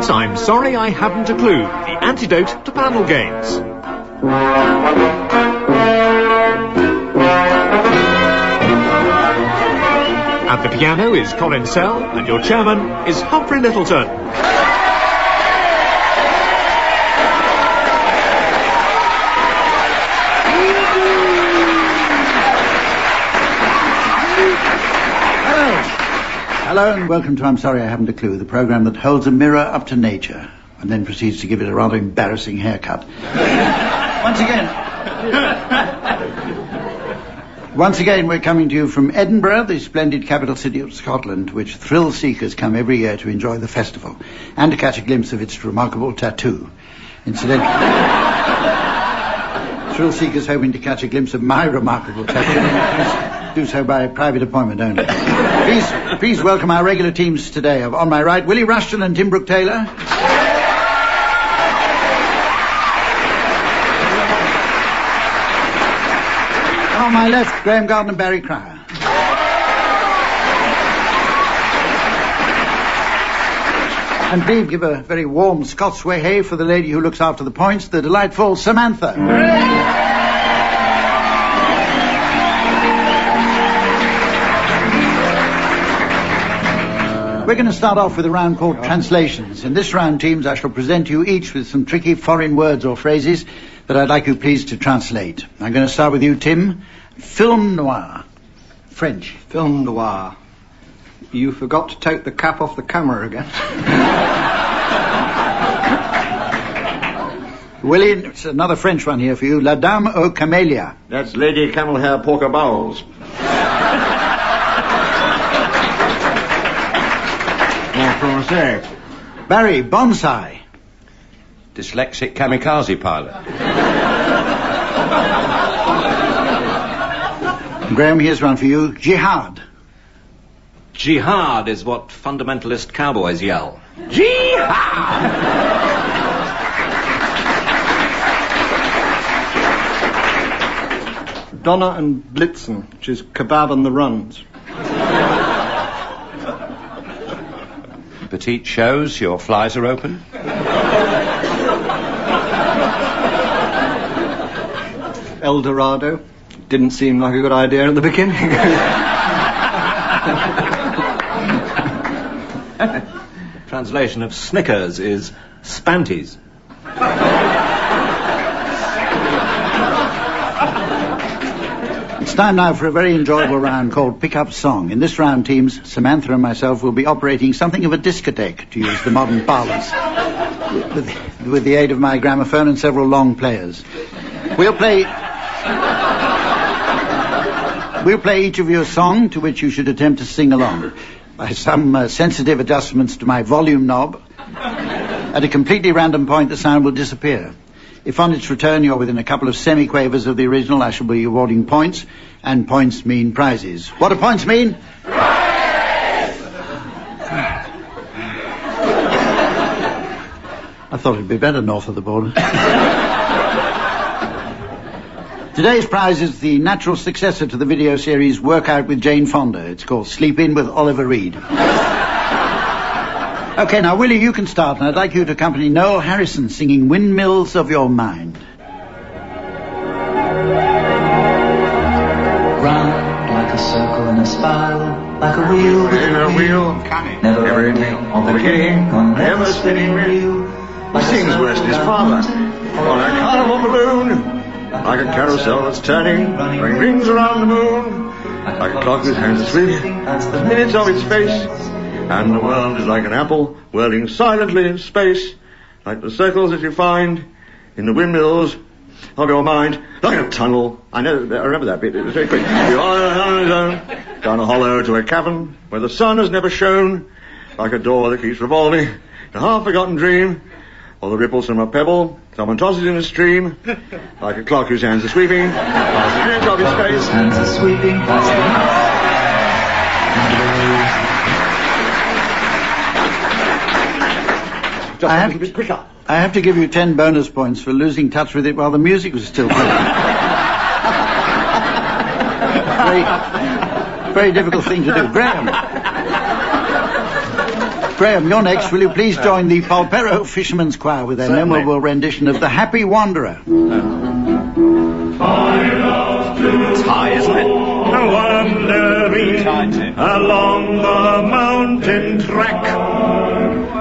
is I'm Sorry I Haven't a Clue, the antidote to panel games. At the piano is Colin Sell, and your chairman is Humphrey Lyttelton. Hello and welcome to I'm Sorry I Haven't a Clue, the programme that holds a mirror up to nature and then proceeds to give it a rather embarrassing haircut. Once again, we're coming to you from Edinburgh, the splendid capital city of Scotland, which thrill seekers come every year to enjoy the festival and to catch a glimpse of its remarkable tattoo. Incidentally, thrill seekers hoping to catch a glimpse of my remarkable tattoo do so by private appointment only. Please welcome our regular teams today. On my right, Willie Rushton and Tim Brooke-Taylor. On my left, Graeme Garden and Barry Cryer. And please give a very warm Scots way hey for the lady who looks after the points, the delightful Samantha. We're going to start off with a round called Translations. In this round, teams, I shall present you each with some tricky foreign words or phrases that I'd like you please to translate. I'm going to start with you, Tim. Film noir. French. Film noir. You forgot to take the cap off the camera again. Willie, it's another French one here for you. La Dame aux Camélias. That's Lady Camel Hair Porker Bowls. Français. Barry, bonsai. Dyslexic kamikaze pilot. Graeme, here's one for you. Jihad. Jihad is what fundamentalist cowboys yell. Jihad! Donna and Blitzen, which is kebab and the runs. Petite shows, your flies are open. El Dorado. Didn't seem like a good idea at the beginning. Translation of Snickers is Spanties. It's time now for a very enjoyable round called Pick Up Song. In this round, teams, Samantha and myself will be operating something of a discotheque, to use the modern parlance, with the aid of my gramophone and several long players. We'll play each of you a song to which you should attempt to sing along. By some sensitive adjustments to my volume knob, at a completely random point the sound will disappear. If on its return you're within a couple of semi-quavers of the original, I shall be awarding points, and points mean prizes. What do points mean? Prizes! I thought it'd be better north of the border. Today's prize is the natural successor to the video series Workout with Jane Fonda. It's called Sleep In with Oliver Reed. Okay, now, Willie, you can start, and I'd like you to accompany Noel Harrison singing Windmills of Your Mind. Round like a circle in a spiral, like a wheel within a wheel, never ending on the beginning, on never spinning wheel. He sings worse than his father. On a carnival balloon, like a carousel that's turning, going rings around the moon, like a clock whose hands are sweeping the minutes of its face. And the world is like an apple whirling silently in space, like the circles that you find in the windmills of your mind, like a tunnel. I remember that bit, it was very quick. You're down a hollow to a cavern where the sun has never shone, like a door that keeps revolving, a half-forgotten dream, or the ripples from a pebble someone tosses in a stream, like a clock whose hands are sweeping past the minutes of its space. Hands are sweeping past the I have to give you 10 bonus points for losing touch with it while the music was still playing. Very difficult thing to do. Graeme. Graeme, you're next. Will you please join the Polperro Fishermen's Choir with their Certainly. memorable rendition of The Happy Wanderer? It's high, isn't it? Wandering along the mountain track,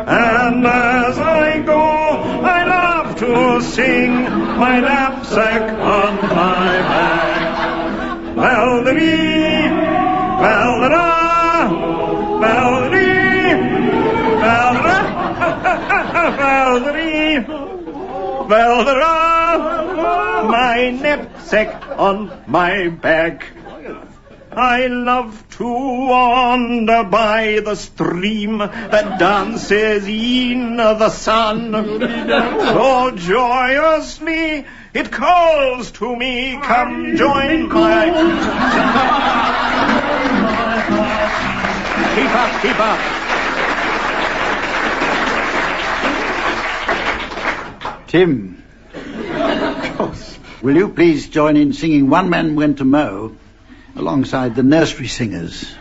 and as I go, I love to sing my knapsack on my back. Bell-the-dee, bell-the-da, bell-the-dee, bell-the-da, bell-the-dee, bell-the-da, my knapsack on my back. I love to wander by the stream that dances in the sun. So joyously it calls to me, come join my... Keep up, keep up. Tim. Will you please join in singing One Man Went to Mow alongside the nursery singers? One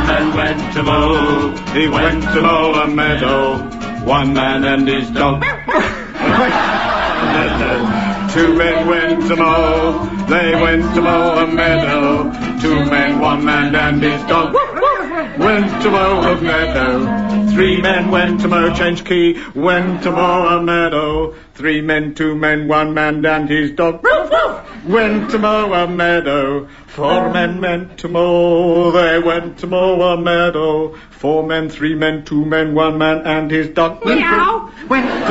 man went to mow, he went to mow a meadow. One man and his dog. Two men went to mow, they went to mow a meadow. Two men, one man and his dog went to mow a meadow. Three men went to mow, change key, went to mow a meadow. Three men, two men, one man and his dog went to mow a meadow. Four men went to mow, they went to mow a meadow. Four men, three men, two men, one man and his dog went to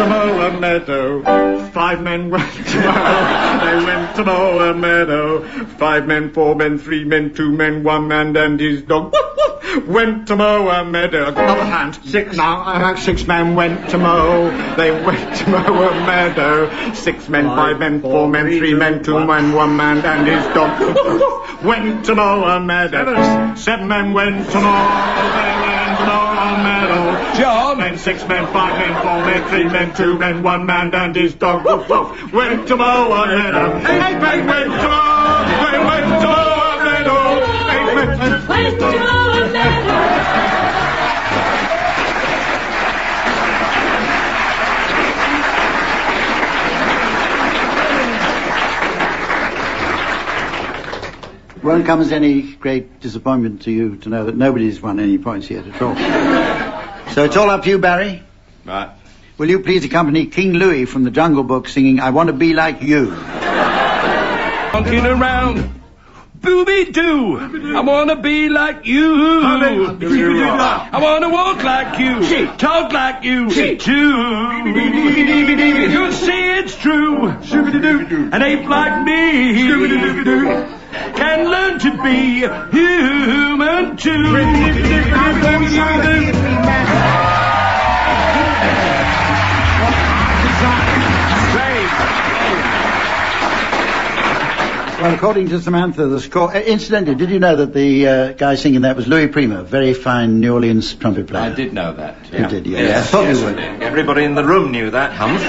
mow a meadow. Five men went to mow, they went to mow a meadow. Five men, four men, three men, two men, one man and his dog went to mow a meadow. Other hand. Six men went to mow, they went to mow a meadow. Six men, five men, four men, three men, two men, one man and his dog went to mow a meadow. Seven men went to mow, they went to mow a meadow. John! Men, six men, five men, four men, three men, two men, one man and his dog went to mow a meadow. Eight men went to mow, they went to mow a meadow. Eight men went to mow a meadow. Won't come as any great disappointment to you to know that nobody's won any points yet at all. So it's all up to you, Barry. Right. Will you please accompany King Louis from the Jungle Book singing I Want to Be Like You? Honking around. Booby-doo. I want to be like you. I want to walk like you. Talk like you. Too. You see it's true. An ape like me can learn to be human too. Well, according to Samantha, the score... incidentally, did you know that the guy singing that was Louis Prima, very fine New Orleans trumpet player? I did know that. You did, yes. Yes, I thought yes, you would. everybody in the room knew that, Humph.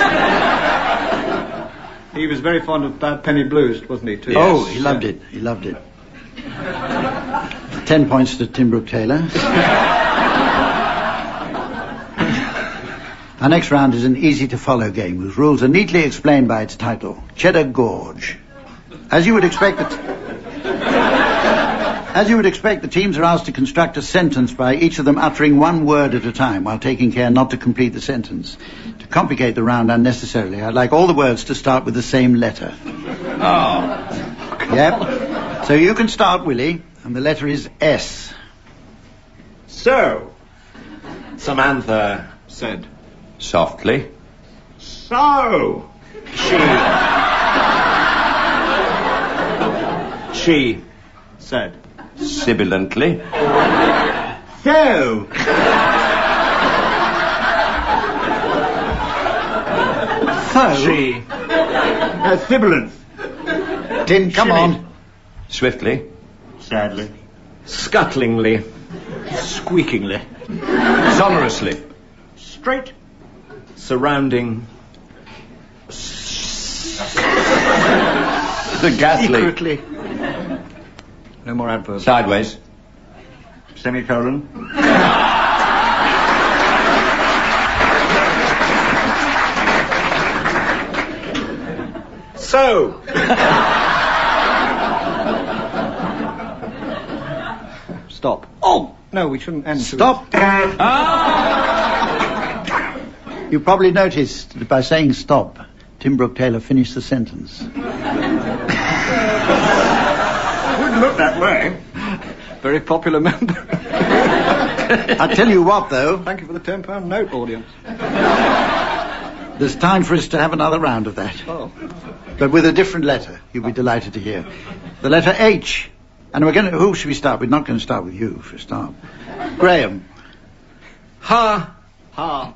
He was very fond of Bad Penny Blues, wasn't he, too? Yes. Oh, he loved it. He loved it. 10 points to Tim Brooke-Taylor. Our next round is an easy-to-follow game whose rules are neatly explained by its title, Cheddar Gorge. As you would expect, the teams are asked to construct a sentence by each of them uttering one word at a time while taking care not to complete the sentence. To complicate the round unnecessarily, I'd like all the words to start with the same letter. Oh. Yep. So you can start, Willie, and the letter is S. So, Samantha said, Softly. so. She said, Sibilantly. so. She has sibilance. Tim, come on. Swiftly. Sadly. Scuttlingly. Squeakingly. Sonorously. Straight. Surrounding. The ghastly. Secretly. No more adverbs. Sideways. semicolon. So. Stop. Oh! No, we shouldn't end. Stop! You probably noticed that by saying stop, Tim Brooke-Taylor finished the sentence. Wouldn't look that way. Very popular member. I tell you what, though, Thank you for the £10 note, audience. there's time for us to have another round of that. Oh. But with a different letter, you'll be delighted to hear. The letter H. And who should we start with? We're not going to start with you, for a start. Graeme. Ha. Ha.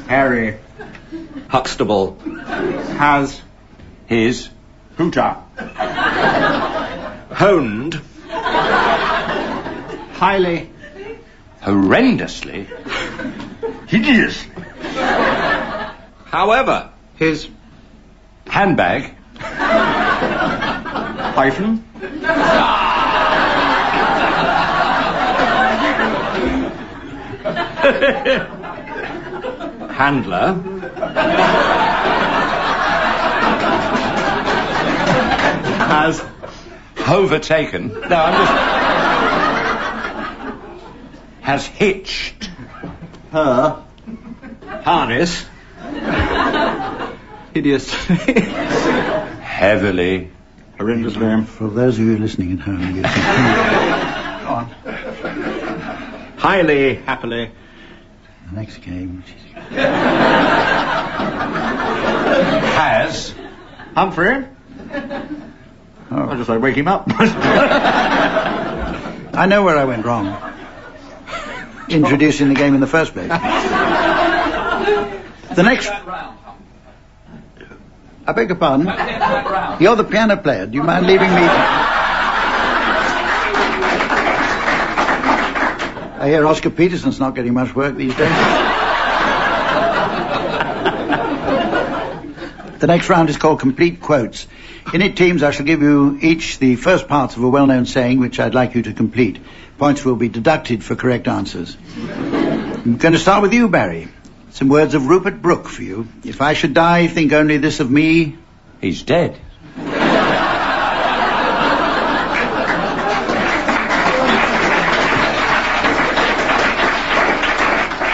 Harry Huxtable. has His. hooter. Honed. Highly. Horrendously. Hideous. However. His. Handbag. Hyphen. Handler. Has Overtaken. No, I'm just. Has hitched. her Harness. Hideous. Heavily. horrendously. For those of you listening at home, you can go on. Highly. Happily. The next game, which is... Has. Humphrey. Oh. I just like wake him up. I know where I went wrong. Introducing the game in the first place. The next... I beg your pardon? You're the piano player. Do you mind leaving me... I hear Oscar Peterson's not getting much work these days. The next round is called Complete Quotes. In it, teams, I shall give you each the first parts of a well-known saying which I'd like you to complete. Points will be deducted for correct answers. I'm going to start with you, Barry. Some words of Rupert Brooke for you. If I should die, think only this of me. He's dead.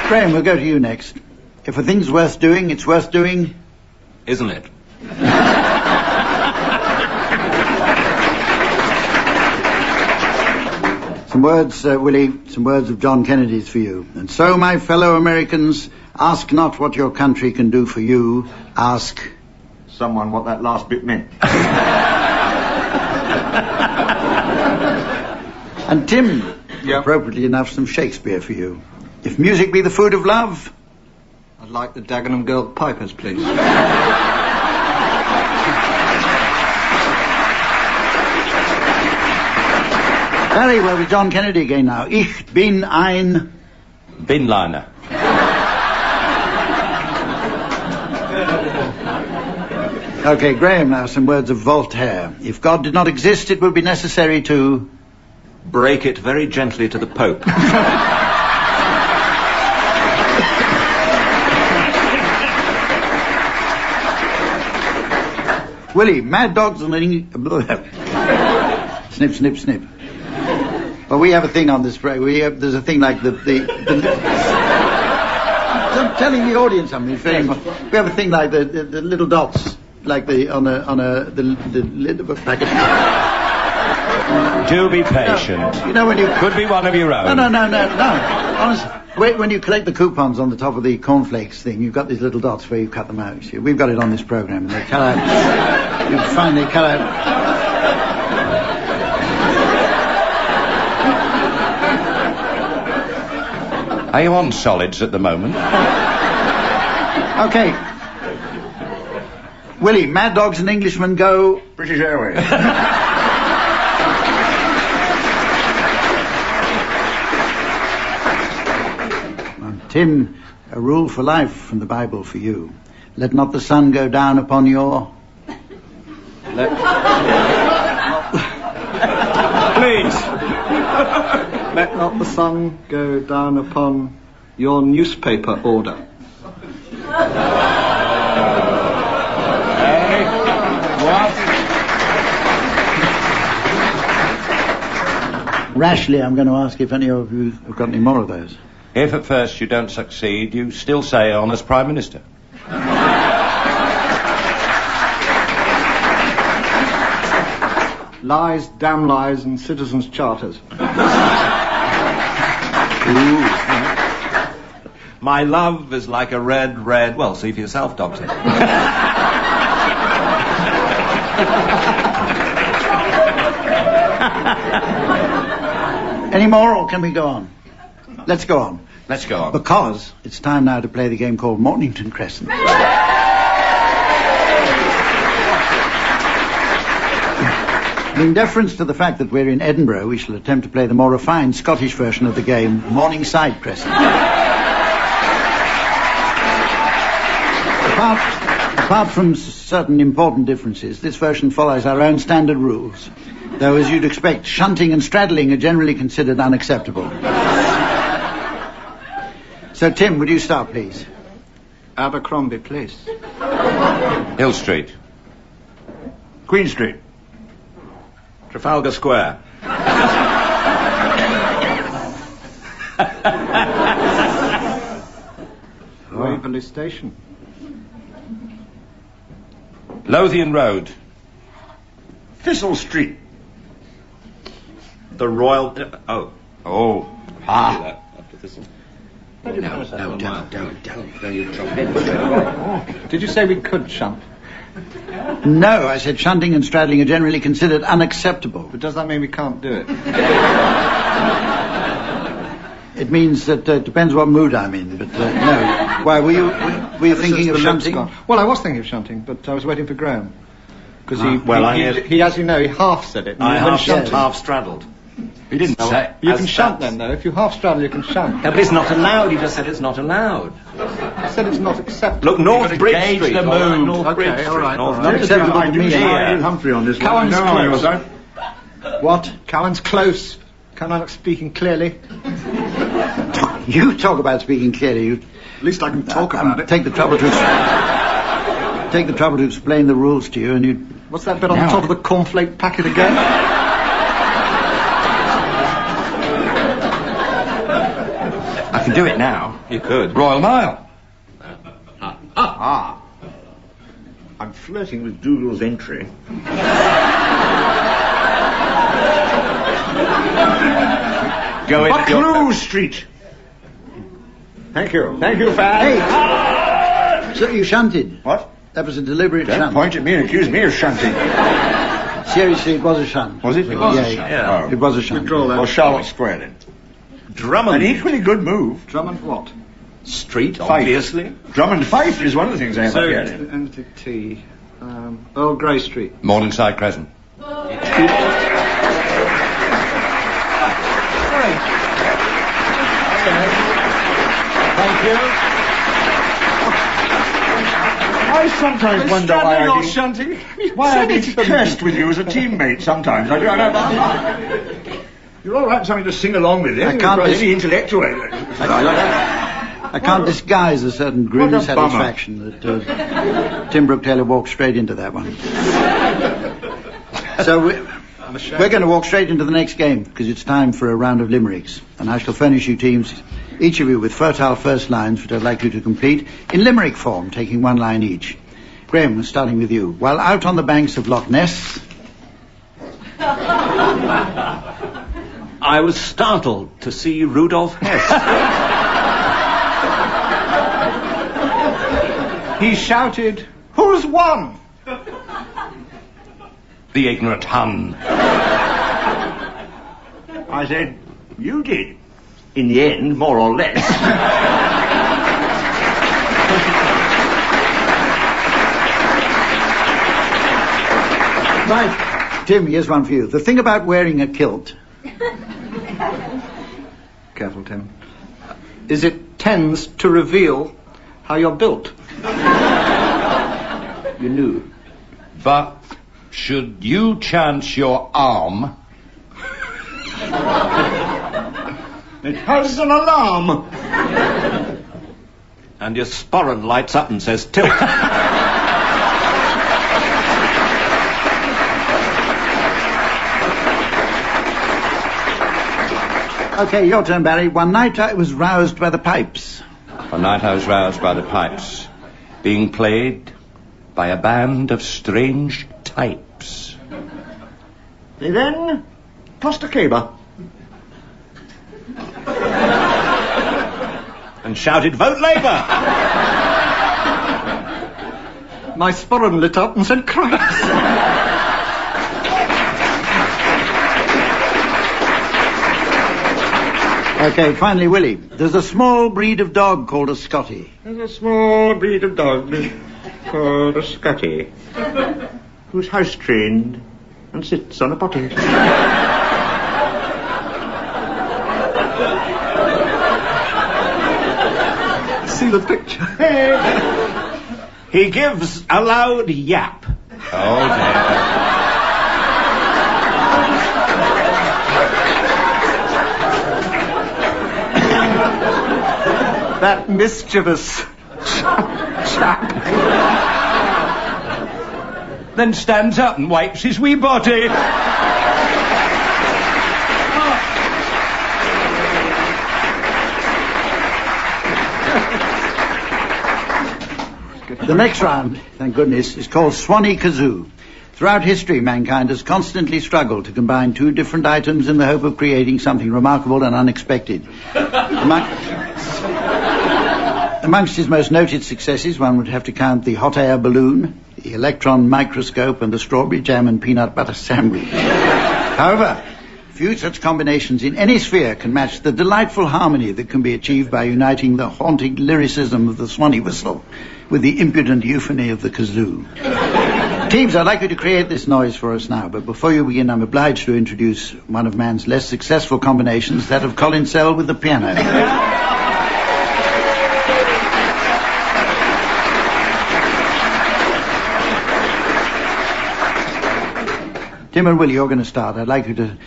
Graeme, we'll go to you next. If a thing's worth doing, it's worth doing... Isn't it? Some words, Willie, some words of John Kennedy's for you. And so, my fellow Americans, ask not what your country can do for you. Ask... Someone what that last bit meant. And Tim, Yeah. appropriately enough, some Shakespeare for you. If music be the food of love... I'd like the Dagenham Girl Pipers, please. Very well, with John Kennedy again now. Ich bin ein... Binliner. Okay, Graeme, now some words of Voltaire. If God did not exist, it would be necessary to... Break it very gently to the Pope. Willie, mad dogs and... Snip, snip, snip. Well, we have a thing on this program. There's a thing like the I'm telling the audience something. It's very important. We have a thing like the little dots, like the lid of a packet. Do be patient. You know when you Could be one of your own. No. Honestly, when you collect the coupons on the top of the cornflakes thing, you've got these little dots where you cut them out. You see, we've got it on this program, and they cut out. You find they cut out. Are you on solids at the moment? Okay. Willie, Mad Dogs and Englishmen go... British Airways. Tim, a rule for life from the Bible for you. Let not the sun go down upon your... Please. Let not the sun go down upon your newspaper order. Rashly, I'm going to ask if any of you have got any more of those. If at first you don't succeed, you still say on as Prime Minister. Lies, damn lies, and citizens' charters. My love is like a red... Well, see for yourself, Doctor. Any more, or can we go on? Let's go on. Let's go on. Because it's time now to play the game called Mornington Crescent. In deference to the fact that we're in Edinburgh, we shall attempt to play the more refined Scottish version of the game, Morningside Crescent. Apart from certain important differences, this version follows our own standard rules. Though, as you'd expect, shunting and straddling are generally considered unacceptable. So, Tim, would you start, please? Abercrombie Place. Hill Street. Queen Street. Trafalgar Square. Waverley Station. Lothian Road. Thistle Street. The Royal... Oh. Ah. No, don't. You drop it. Did you say we could shunt? No, I said shunting and straddling are generally considered unacceptable. But does that mean we can't do it? It means that it depends what mood I'm in, but no. Why, were you thinking of shunting? Well, I was thinking of shunting, but I was waiting for Graeme. Because he, as you know, he half said it. I shunted. half straddled. He didn't say... You can shunt then, though. If you half straddle, you can shunt. No, but it's not allowed. You just said it's not allowed. I said it's not acceptable. Look, North Bridge Street. the mood. North Bridge Okay, Street. all right. North Not Bridge acceptable I to do me. side with Humphrey on this one. Cowan's No, I was close. What? Cowan's close. Can I not speaking clearly? You talk about speaking clearly. At least I can talk about it. Take the trouble to explain the rules to you, and you... What's that bit on the top of the cornflake packet again? I can do it now. You could. Royal Mile. I'm flirting with Dougal's entry. Go in. Buccleuch Street. Thank you, Fad. Hey! So you shunted. What? That was a deliberate Don't shunt. point at me and accuse me of shunting. Seriously, it was a shunt. Was it? It was a Yeah, shunt. yeah. Oh. It was a shunt. Draw that. Well, Charlotte Square then. Drummond An equally good move. Drummond what? Street, Fife. obviously. Drummond Fife is one of the things I have So, up here. entity. Earl Grey Street. Morningside Crescent. Thank you. I sometimes wonder why I or get shunting? why I get cursed with you as a teammate sometimes. I do. You're all right, something to sing along with. I can't dis- any intellectual. I can't disguise a certain grim What a bummer. satisfaction that Tim Brooke-Taylor walked straight into that one. So we're going to walk straight into the next game, because it's time for a round of limericks. And I shall furnish you teams, each of you with fertile first lines, which I'd like you to complete in limerick form, taking one line each. Graeme, starting with you. While out on the banks of Loch Ness... I was startled to see Rudolf Hess. He shouted, "Who's won?" The ignorant Hun. I said, you did. In the end, more or less. Right. Tim, here's one for you. The thing about wearing a kilt... Careful, Tim. Is it tends to reveal how you're built. You knew. But should you chance your arm... It has an alarm. And your sporran lights up and says tilt. Okay, your turn, Barry. One night I was roused by the pipes. One night I was roused by the pipes, being played by a band of strange types. They then tossed a caber. And shouted, vote Labour! My sporran lit up and said, Christ. Okay, finally, Willie. There's a small breed of dog called a Scottie. There's a small breed of dog called a Scottie, who's house-trained and sits on a potty. See the picture. He gives a loud yap. Oh, dear. That mischievous chap. Then stands up and wipes his wee body. The next round, thank goodness, is called Swanee Kazoo. Throughout history, mankind has constantly struggled to combine two different items in the hope of creating something remarkable and unexpected. Amongst his most noted successes, one would have to count the hot air balloon, the electron microscope, and the strawberry jam and peanut butter sandwich. However, few such combinations in any sphere can match the delightful harmony that can be achieved by uniting the haunting lyricism of the Swanee whistle with the impudent euphony of the kazoo. Teams, I'd like you to create this noise for us now, but before you begin, I'm obliged to introduce one of man's less successful combinations, that of Colin Sell with the piano. Tim and Willie, you're going to start. I'd like you to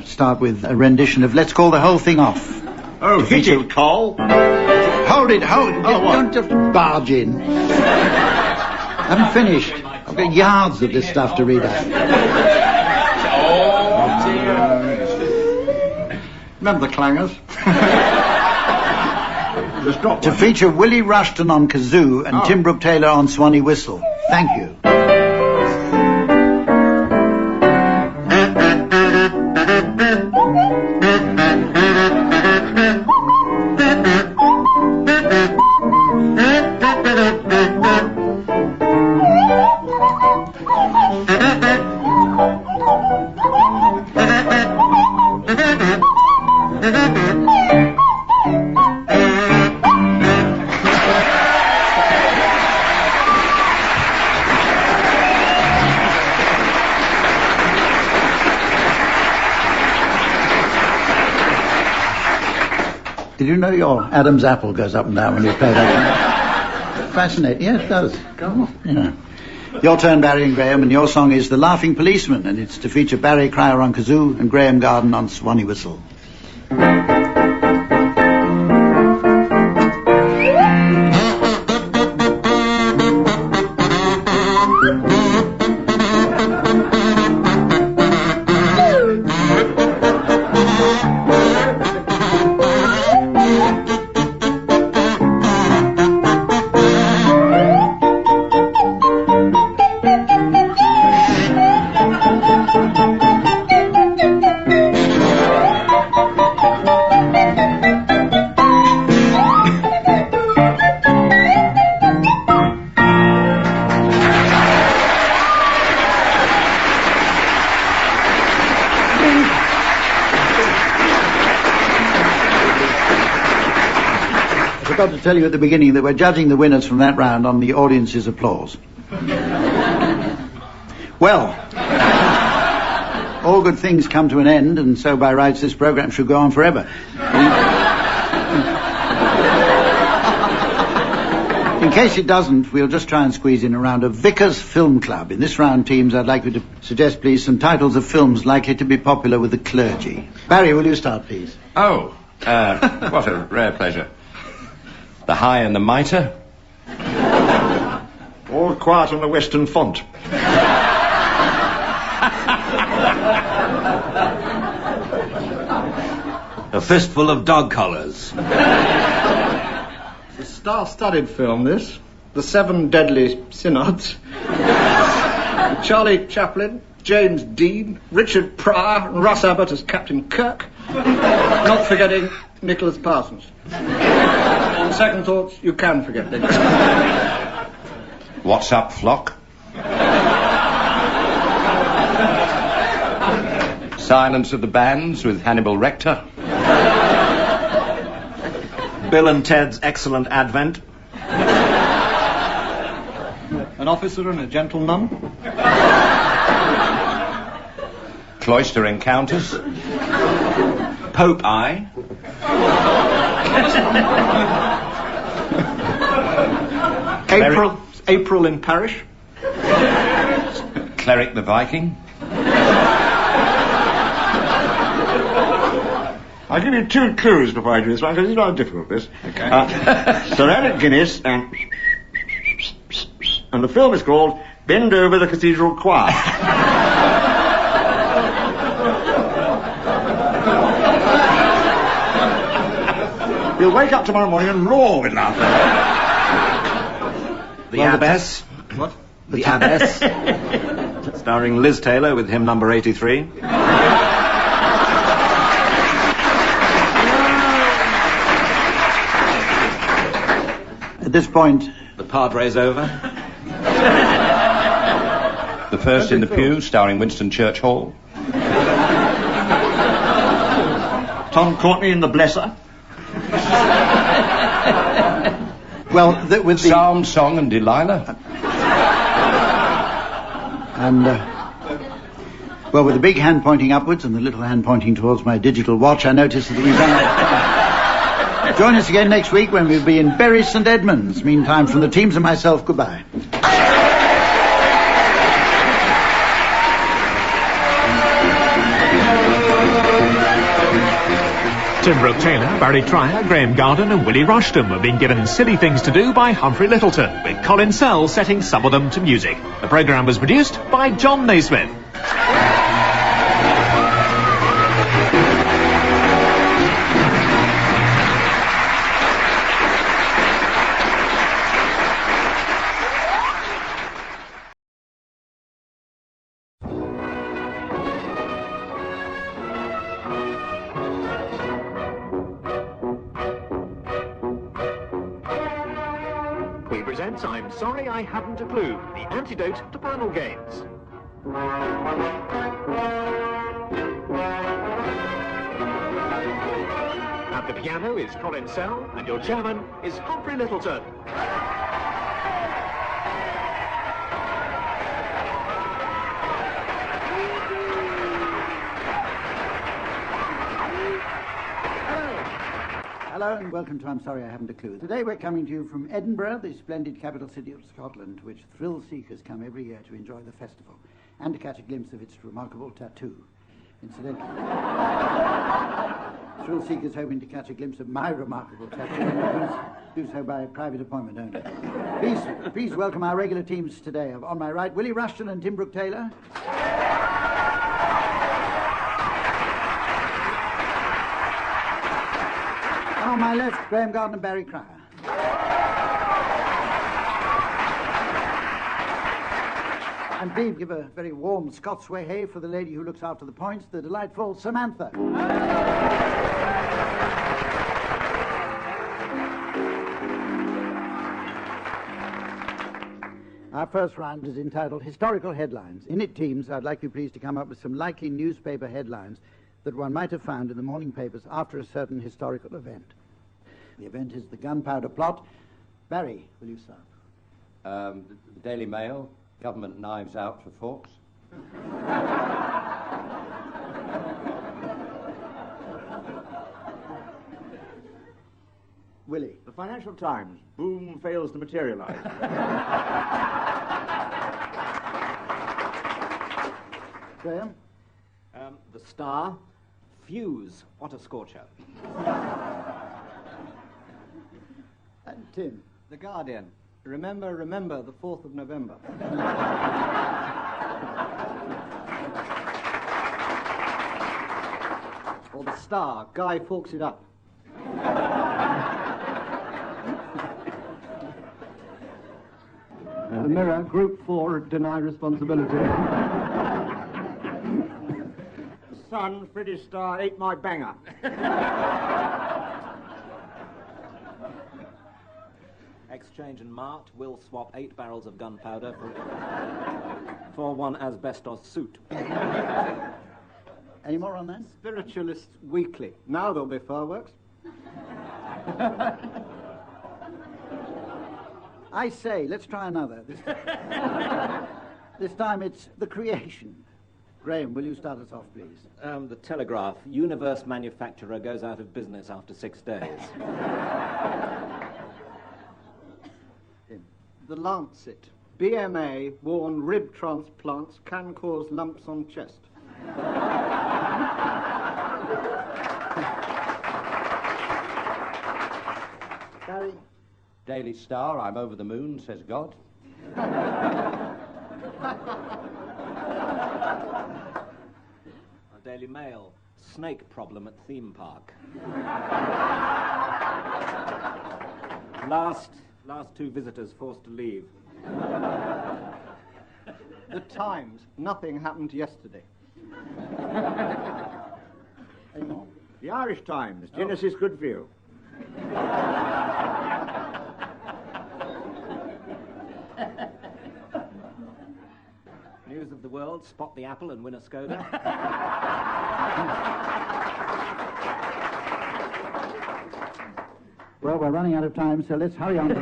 start with a rendition of Let's Call the Whole Thing Off. Oh, hit it, Cole. Hold it. Oh, what? Don't just barge in. I haven't finished. I've got yards of this stuff to read out. Remember the clangers? Just got To feature Willie Rushton on kazoo and Tim Brooke-Taylor on Swanee whistle. Thank you. Did you know your Adam's apple goes up and down when you play that? Fascinating. Yeah, it does. Go on. Yeah. Your turn, Barry and Graeme, and your song is The Laughing Policeman, and it's to feature Barry Cryer on kazoo and Graeme Garden on Swanee whistle. I forgot to tell you at the beginning that we're judging the winners from that round on the audience's applause. Well, all good things come to an end, and so by rights this program should go on forever. In case it doesn't, we'll just try and squeeze in a round of Vicars Film Club. In this round, teams, I'd like you to suggest, please, some titles of films likely to be popular with the clergy. Barry, will you start, please? Oh, what a rare pleasure. The High and the Mitre. All Quiet on the Western Front. A Fistful of Dog Collars. It's a star-studded film, this. The Seven Deadly Synods. Charlie Chaplin, James Dean, Richard Pryor, and Russ Abbott as Captain Kirk. Not forgetting Nicholas Parsons. On second thoughts, you can forget Nicholas. What's Up, Flock? Silence of the Bands with Hannibal Rector. Bill and Ted's Excellent Advent. An Officer and a Gentleman. Cloister Encounters. Pope Eye. April in Parish. Cleric the Viking. I'll give you 2 clues before I do this one, because it's rather difficult, this. Okay. Sir Alec Guinness and the film is called Bend Over the Cathedral Choir. You'll wake up tomorrow morning and roar with laughter. The Abbess. What? The Abbess. Starring Liz Taylor with hymn number 83. At this point... The Padre's Over. The First in the Pew, starring Winston Churchill. Tom Courtney in The Blesser. Well, with the... Psalm, Song and Delilah. And, well, with the big hand pointing upwards and the little hand pointing towards my digital watch, I notice that we've run out of time. Join us again next week when we'll be in Bury St Edmunds. Meantime, from the teams and myself, goodbye. Tim Brooke-Taylor, Barry Trier, Graeme Garden and Willie Rushton have been given Silly Things to Do by Humphrey Lyttelton, with Colin Sell setting some of them to music. The programme was produced by John Naismith. We present I'm Sorry I Hadn't a Clue, the antidote to panel games. At the piano is Colin Sell, and your chairman is Humphrey Lyttelton. Hello and welcome to I'm Sorry I Haven't a Clue. Today we're coming to you from Edinburgh, the splendid capital city of Scotland, to which thrill seekers come every year to enjoy the festival and to catch a glimpse of its remarkable tattoo. Incidentally, thrill seekers hoping to catch a glimpse of my remarkable tattoo do so by private appointment only. Please welcome our regular teams today. On my right, Willie Rushton and Tim Brooke-Taylor. On my left, Graeme Garden and Barry Cryer. And please give a very warm Scots way hey for the lady who looks after the points, the delightful Samantha. Our first round is entitled Historical Headlines. In it, teams, I'd like you please to come up with some likely newspaper headlines that one might have found in the morning papers after a certain historical event. The event is the gunpowder plot. Barry, will you start? The Daily Mail, government knives out for forks. Willie. The Financial Times. Boom fails to materialise. Graham? The Star. Fuse. What a scorcher. And Tim? The Guardian. Remember, the 4th of November. Or The Star. Guy forks it up. The Mirror. Group 4. Deny responsibility. Sun, British Star, ate my banger. Exchange and Mart will swap 8 barrels of gunpowder for one asbestos suit. Any more on that? Spiritualists Weekly. Now there'll be fireworks. I say, let's try another. This time it's The Creation. Graham, will you start us off, please? The Telegraph. Universe manufacturer goes out of business after 6 days. The Lancet. BMA warn rib transplants can cause lumps on chest. Gary? Daily Star, I'm over the moon, says God. Daily Mail. Snake problem at theme park. Last 2 visitors forced to leave. The Times. Nothing happened yesterday. Any more? The Irish Times. Genesis good for you. News of the World. Spot the apple and win a Skoda. Well, we're running out of time, so let's hurry on to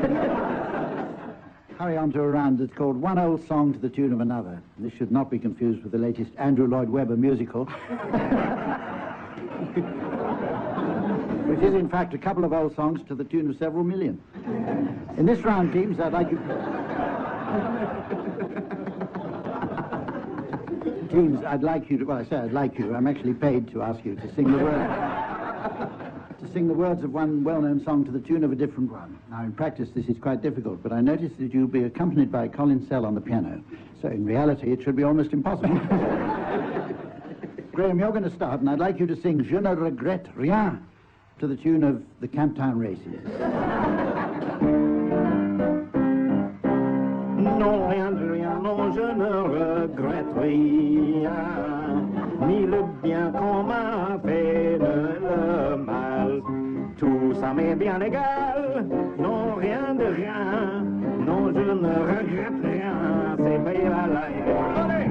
a round that's called One Old Song to the Tune of Another. This should not be confused with the latest Andrew Lloyd Webber musical, which is, in fact, a couple of old songs to the tune of several million. In this round, teams, I'd like you... Teams, I'd like you to... Well, I say I'd like you. I'm actually paid to ask you to sing the words of one well-known song to the tune of a different one. Now, in practice, this is quite difficult, but I noticed that you'll be accompanied by Colin Sell on the piano, so in reality, it should be almost impossible. Graham, you're going to start, and I'd like you to sing Je ne regrette rien to the tune of the Camptown Races. Non, rien de rien, non, je ne regrette rien, ni le bien qu'on m'a fait, ni le mal. Tout ça m'est bien égal, non, rien de rien, non, je ne regrette rien, c'est pas la life. Allez!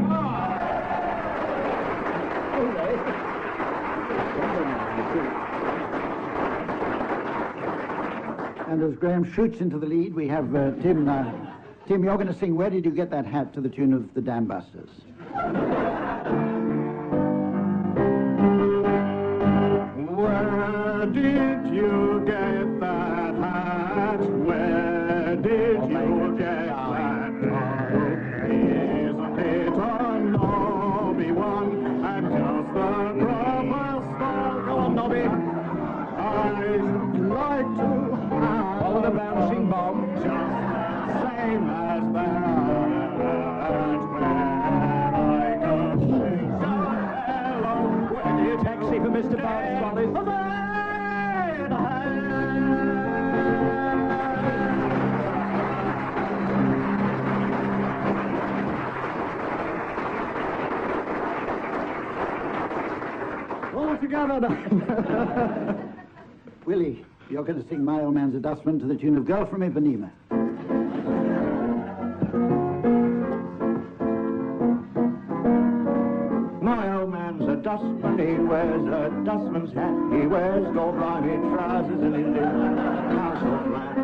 And as Graham shoots into the lead, we have Tim. Tim, you're going to sing Where Did You Get That Hat to the tune of the Dam Busters. Where did you get that hat? Where did you get that hat? Isn't it a nobby one? And just the proper style. Go on, Nobby. I'd like to have the bouncing bob just same as that. When I go sing hello, when you taxi for Mr. Bob's Follies. All together now. Willie, you're going to sing My Old Man's a Dustman to the tune of Girl from Ipanema. My old man's a dustman, he wears a dustman's hat. He wears gold-blimey trousers and his castle flat.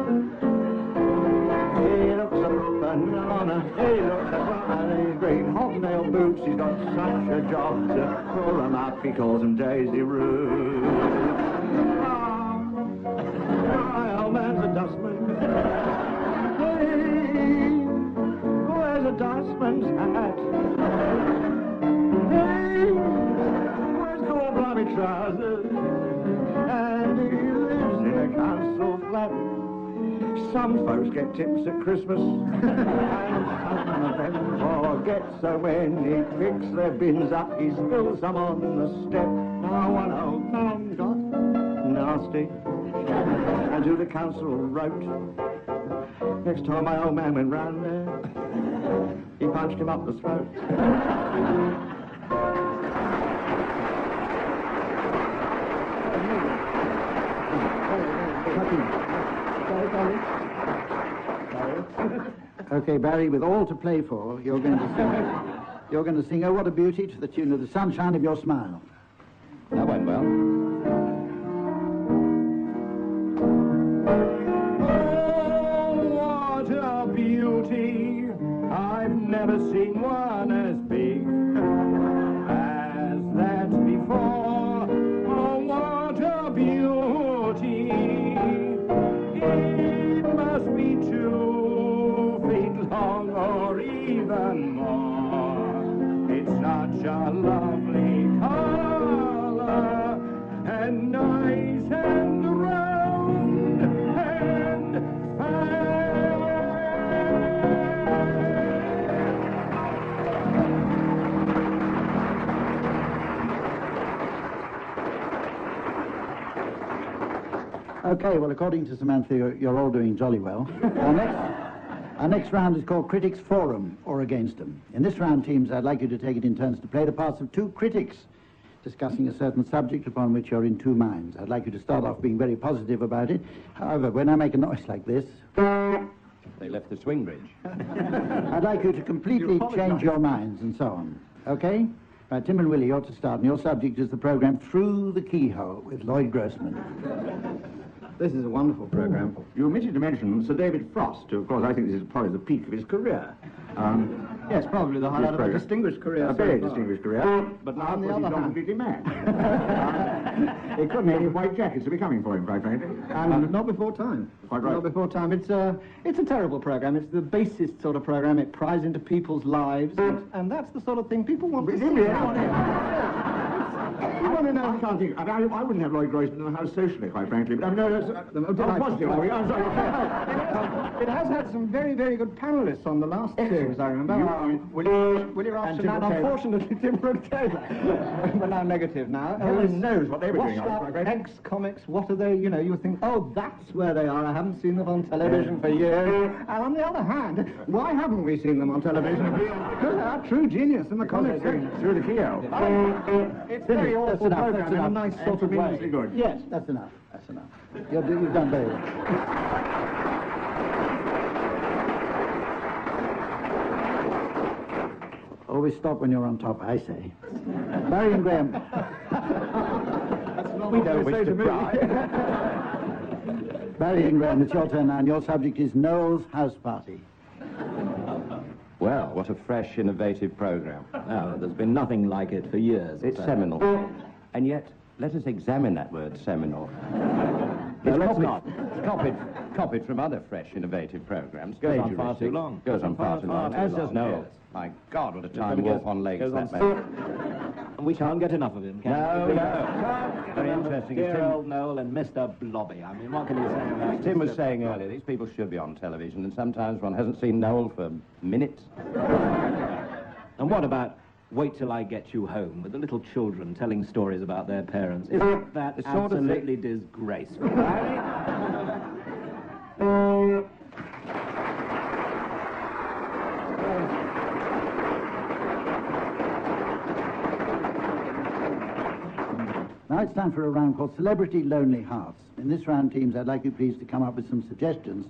He looks a banana, he looks a banana, his green hobnail boots. He's got such a job to pull them up, he calls them Daisy Roots. My old some folks get tips at Christmas, and some of them forget. So when he picks their bins up, he spills some on the step. Now one old man got nasty, and to the council wrote, next time my old man went round there, he punched him up the throat. Okay, Barry, with all to play for, you're going to sing Oh What a Beauty to the tune of The Sunshine of Your Smile. That went well. Oh, what a beauty! I've never seen one as big as that before. Oh, what a beauty! It must be 2 feet long or even more. It's such a lovely color and nice and round and fair. Okay, well, according to Samantha, you're all doing jolly well. Our next round is called Critics Forum, or Against Them. In this round, teams, I'd like you to take it in turns to play the parts of 2 critics discussing a certain subject upon which you're in 2 minds. I'd like you to start off being very positive about it. However, when I make a noise like this... They left the swing bridge. I'd like you to completely change your minds and so on. Okay? Right, Tim and Willie, you're to start, and your subject is the programme Through the Keyhole with Lloyd Grossman. This is a wonderful programme. You omitted to mention Sir David Frost, who, of course, I think this is probably the peak of his career. Yes, probably the highlight of a distinguished career. A very distinguished career, but now, of course, he's gone completely mad. He couldn't have any white jackets to be coming for him, quite frankly. And not before time. Quite right. Not before time. It's a terrible programme. It's the basest sort of programme. It pries into people's lives, and that's the sort of thing people want to see. You want to know? I can't think. I wouldn't have Lloyd Grossman in the house socially, quite frankly. But I mean, no, that's positive. I'm sorry. It has had some very, very good panellists on the last series, I remember. Willie Rushton and unfortunately Tim Brooke-Taylor. We're now negative now. Heaven knows what they were doing. Ex-comics, what are they? You know, you think, oh, that's where they are. I haven't seen them on television for years. And on the other hand, why haven't we seen them on television? Because they are true genius in the comics. Through the keyhole. It's very awful program in a nice sort of way. Good. Yes, that's enough. That's enough. You've done very well. Always stop when you're on top, I say. Barry and Graeme. We don't wish to pry. Barry and Graeme, it's your turn now, and your subject is Noel's House Party. Well, what a fresh, innovative programme. No, there's been nothing like it for years. It's seminal. And yet, let us examine that word, seminal. No, let's not. It's copied from other fresh, innovative programmes. Goes on far too long. Goes on far too long. As does Noel. Yes. My God, what a time walk on legs that man. And we can't get enough of him, can we? No. Very interesting. Dear old Noel and Mr. Blobby. I mean, what can you say about As Tim was saying earlier, these people should be on television, and sometimes one hasn't seen Noel for minutes. And what about Wait Till I Get You Home, with the little children telling stories about their parents? Isn't that absolutely disgraceful? Now it's time for a round called Celebrity Lonely Hearts. In this round, teams, I'd like you please to come up with some suggestions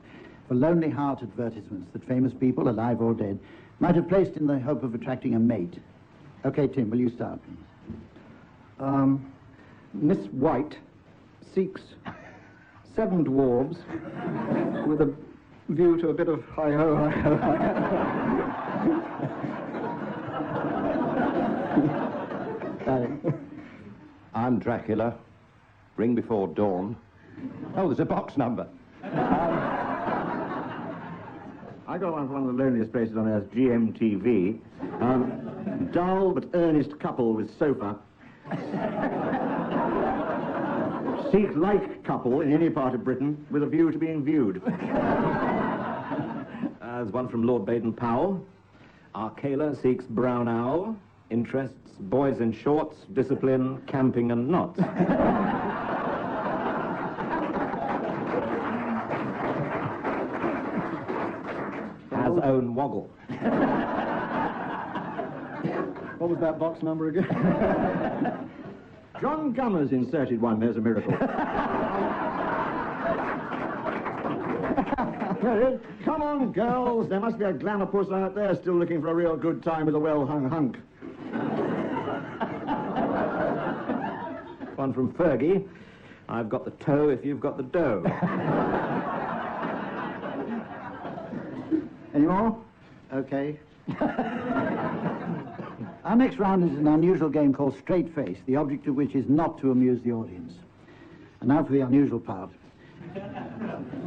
for lonely heart advertisements that famous people, alive or dead, might have placed in the hope of attracting a mate. Okay, Tim, will you start, please? Miss White seeks 7 dwarves with a view to a bit of hi-ho, hi-ho, hi-ho. I'm Dracula. Ring before dawn. Oh, there's a box number. I got one from one of the loneliest places on earth, GMTV. Dull but earnest couple with sofa. Seek like couple in any part of Britain with a view to being viewed. There's one from Lord Baden-Powell. Arcala seeks brown owl. Interests boys in shorts, discipline, camping and knots. Has own woggle. What was that box number again? John Gummer's inserted one, there's a miracle. Come on, girls, there must be a glamour puss out there still looking for a real good time with a well-hung hunk. One from Fergie. I've got the toe if you've got the dough. Any more? Okay. Our next round is an unusual game called Straight Face, the object of which is not to amuse the audience. And now for the unusual part.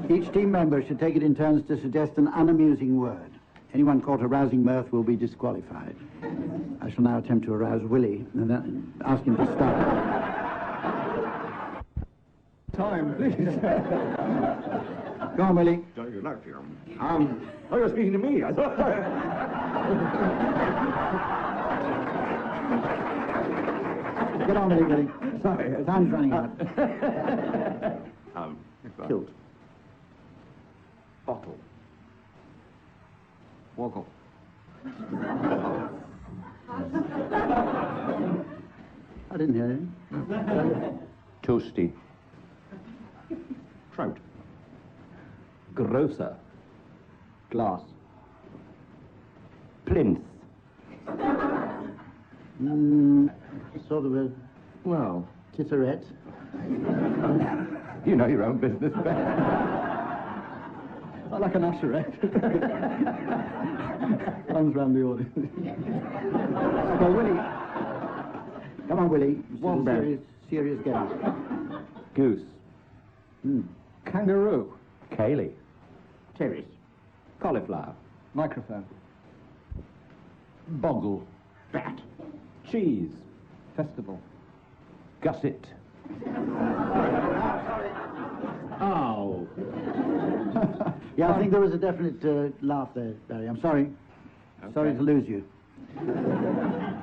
Each team member should take it in turns to suggest an unamusing word. Anyone caught arousing mirth will be disqualified. I shall now attempt to arouse Willie and then ask him to start. Time, please. Go on, Willie. Don't you like to? Oh, you're speaking to me, I thought. Get on with it, Willie. Sorry, time's running out. Kilt. Bottle. Woggle. I didn't hear you. Toasty. Trout. Grocer. Glass. Plinth. Sort of a, Well, titterette. You know your own business best. I like an usherette. Comes round the audience. So, Willie. Come on, Willie. This is a Wombat. serious game. Goose. Kangaroo. Kaylee. Terrace. Cauliflower. Microphone. Boggle. Bat. Cheese. Festival. Gusset. Ow. Yeah, I think there was a definite laugh there, Barry. I'm sorry. Okay. Sorry to lose you.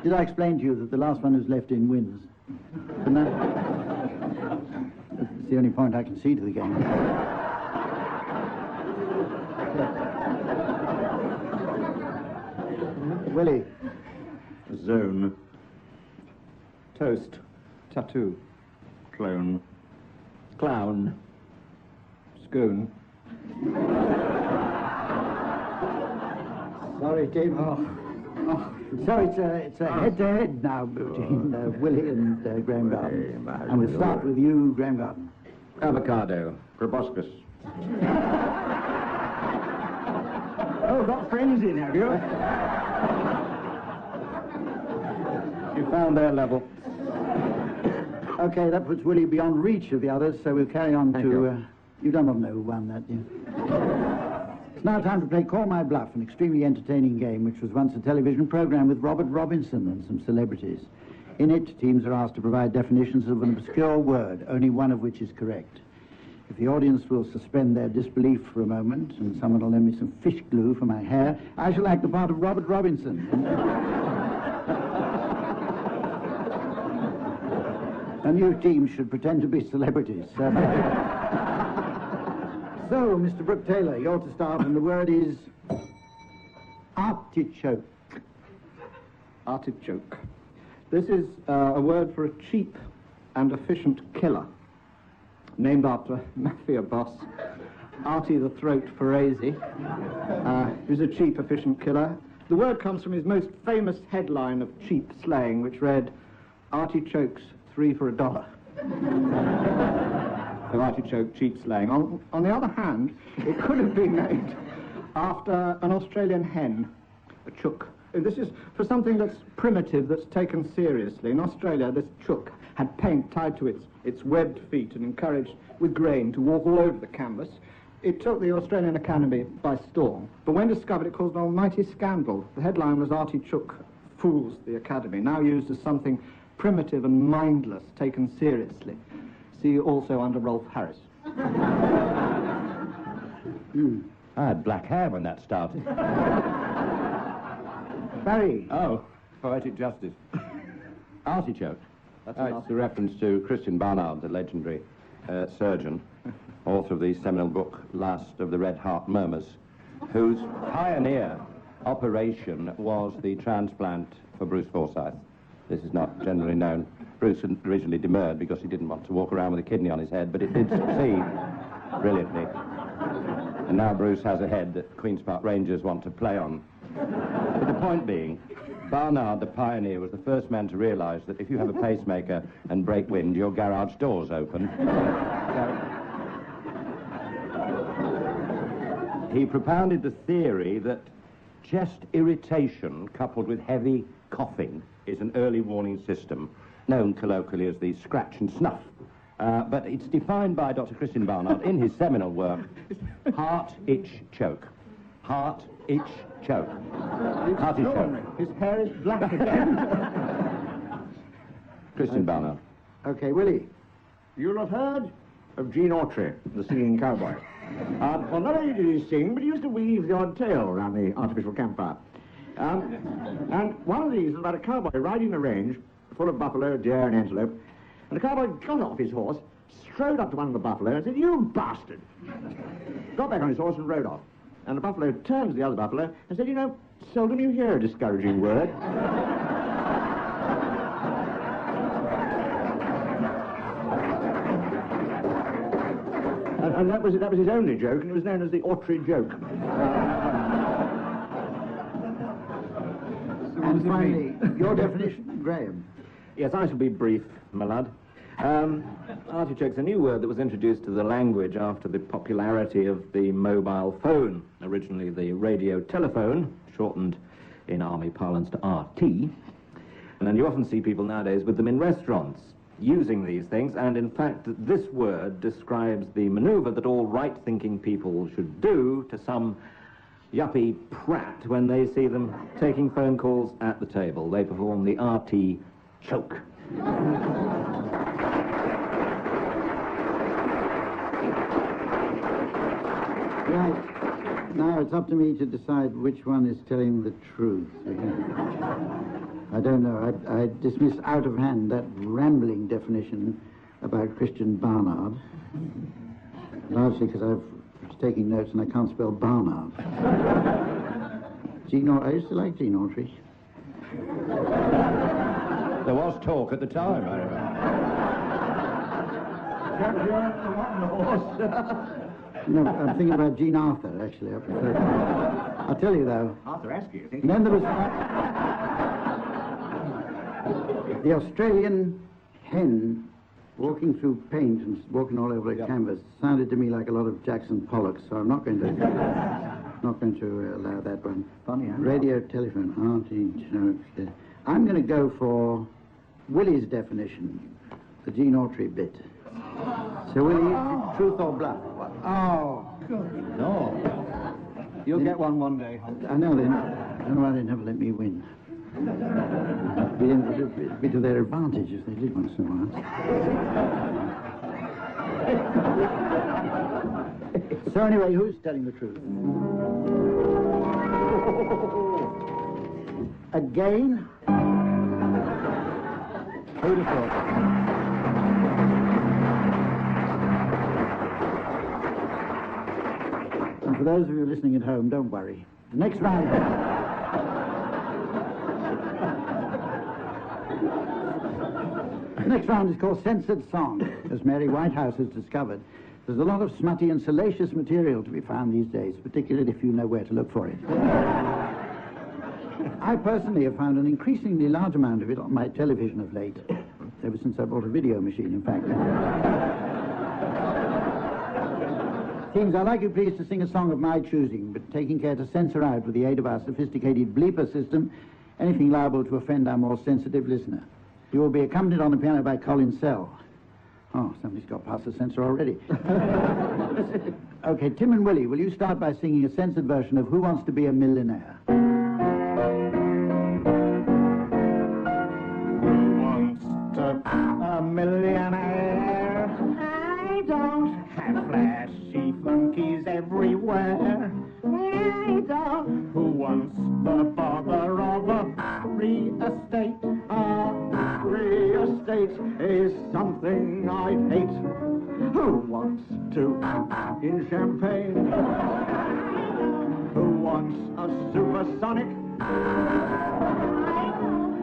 Did I explain to you that the last one who's left in wins? Didn't I? That's the only point I can see to the game. Willie. Zone. Toast. Tattoo. Clone. Clown. Scone. Sorry, Tim. So it's a head-to-head now between Willie and Graeme Garden. And we'll start with you, Graeme Garden. Avocado. Proboscis. Oh, got friends in, have you? You found their level. Okay, that puts Willie beyond reach of the others, so we'll carry on to... you don't want to know who won that, do you? It's now time to play Call My Bluff, an extremely entertaining game which was once a television program with Robert Robinson and some celebrities. In it, teams are asked to provide definitions of an obscure word, only one of which is correct. If the audience will suspend their disbelief for a moment, and someone will lend me some fish glue for my hair, I shall act the part of Robert Robinson. A new team should pretend to be celebrities. So, Mr. Brooke-Taylor, you're to start, and the word is artichoke. Artichoke. This is a word for a cheap and efficient killer, named after mafia boss Artie the Throat Ferrasi, who's a cheap, efficient killer. The word comes from his most famous headline of cheap slang, which read, "Artichokes, 3 for $1." So artichoke, cheap slang. On the other hand, it could have been named after an Australian hen, a chook. This is for something that's primitive, that's taken seriously. In Australia, this chook had paint tied to its webbed feet and encouraged with grain to walk all over the canvas. It took the Australian Academy by storm, but when discovered, it caused an almighty scandal. The headline was "Artichoke fools the Academy," now used as something primitive and mindless, taken seriously. see also under Rolf Harris. I had black hair when that started. Barry. Oh, poetic justice. Artichoke. It's a reference to Christian Barnard, the legendary surgeon, author of the seminal book Last of the Red Heart Murmurs, whose pioneer operation was the transplant for Bruce Forsyth. This is not generally known. Bruce originally demurred because he didn't want to walk around with a kidney on his head, but it did succeed brilliantly. And now Bruce has a head that Queen's Park Rangers want to play on. But the point being, Barnard, the pioneer, was the first man to realise that if you have a pacemaker and break wind, your garage door's open. He propounded the theory that chest irritation coupled with heavy coughing is an early warning system, known colloquially as the scratch and snuff. But it's defined by Dr. Christian Barnard in his seminal work, heart, itch, choke. Heart, itch, choke. Hearty choke. His hair is black again. Christian Barnard. Okay, Willie. You'll have heard of Gene Autry, the singing cowboy. Well, not only did he sing, but he used to weave the odd tale around the artificial campfire. And one of these was about a cowboy riding a range full of buffalo, deer, and antelope. And the cowboy got off his horse, strode up to one of the buffalo and said, "You bastard!" Got back on his horse and rode off. And the buffalo turned to the other buffalo and said, "You know, seldom you hear a discouraging word." And that was his only joke, and it was known as the Autry joke. And finally, your definition, Graeme. Yes, I shall be brief, my lad. Artichoke's a new word that was introduced to the language after the popularity of the mobile phone, originally the radio telephone, shortened in army parlance to RT. And then you often see people nowadays with them in restaurants, using these things, and in fact this word describes the manoeuvre that all right-thinking people should do to some yuppie prat when they see them taking phone calls at the table. They perform the RT choke. Right. Now it's up to me to decide which one is telling the truth. I don't know. I dismiss out of hand that rambling definition about Christian Barnard, largely because I was taking notes and I can't spell Barnard. I used to like Gene Autry. There was talk at the time, I remember. No, I'm thinking about Jean Arthur, actually. I prefer that. I'll tell you, though. Arthur Askew, I think. And then there was the Australian hen walking through paint and walking all over a canvas. Sounded to me like a lot of Jackson Pollock, so I'm not going to allow that one. Funny, huh? Radio, telephone, artichoke. I'm going to go for Willie's definition, the Gene Autry bit. So, Willie, truth or bluff? Oh, good. No. You'll get one day, Humphrey. I know, then. I don't know why they never let me win. It'd be to their advantage if they did once in a while. So anyway, who's telling the truth? Again? Who'd have thought? And for those of you listening at home, don't worry. The next round... The next round is called Censored Song. As Mary Whitehouse has discovered, there's a lot of smutty and salacious material to be found these days, particularly if you know where to look for it. I personally have found an increasingly large amount of it on my television of late, ever since I bought a video machine, in fact. Teams, I'd like you please to sing a song of my choosing, but taking care to censor out, with the aid of our sophisticated bleeper system, anything liable to offend our more sensitive listener. You will be accompanied on the piano by Colin Sell. Oh, somebody's got past the censor already. Okay, Tim and Willie, will you start by singing a censored version of Who Wants to Be a Millionaire? Who wants to be a millionaire? in champagne? Who wants a supersonic?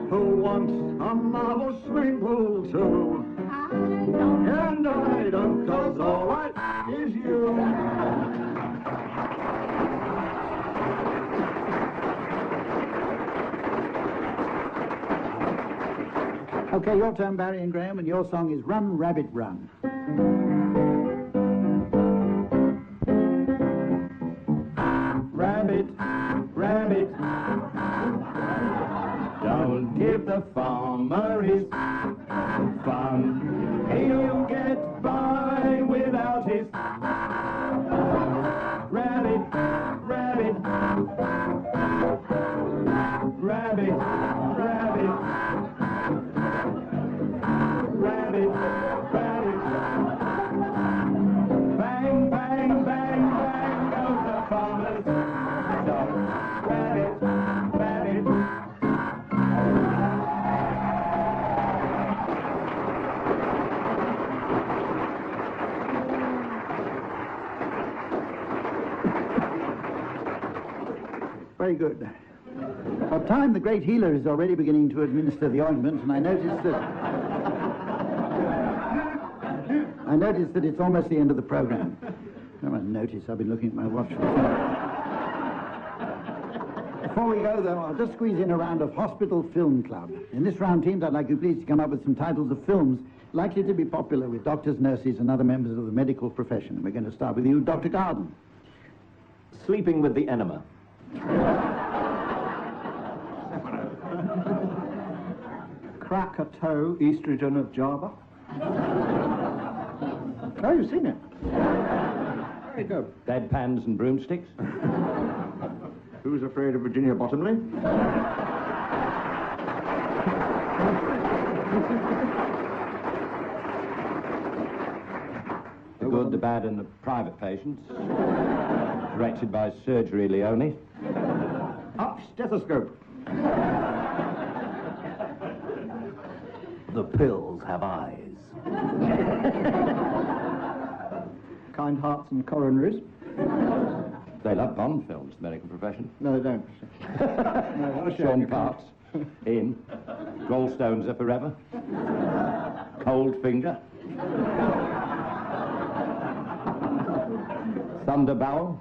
Who wants a marble swimming pool too? And I don't, 'cause all I is you. Okay, your turn, Barry and Graham, and your song is Run, Rabbit, Run. Rabbit, rabbit, don't give the farmer his fun. He'll get by without his rabbit, rabbit, rabbit, rabbit, rabbit, rabbit. Bang, bang, bang, bang goes the farmer's dog. Rabbit, rabbit. Very good. By time, the great healer is already beginning to administer the ointment, and I noticed that it's almost the end of the program. No one noticed. I've been looking at my watch. Before we go, though, I'll just squeeze in a round of Hospital Film Club. In this round, teams, I'd like you please to come up with some titles of films likely to be popular with doctors, nurses, and other members of the medical profession. We're going to start with you, Dr. Garden. Sleeping with the enema. Krakatoa, estrogen of Java. Oh, you've seen it. Very good. Bedpans and broomsticks. Who's afraid of Virginia Bottomley? The Good, the Bad, and the Private Patients. Directed by Surgery Leone. Up stethoscope. The pills have eyes. Kind hearts and coronaries. They love Bond films, the medical profession. No, they don't. No, Sean Parks, in. Gallstones are forever. Cold finger. Thunder bowel.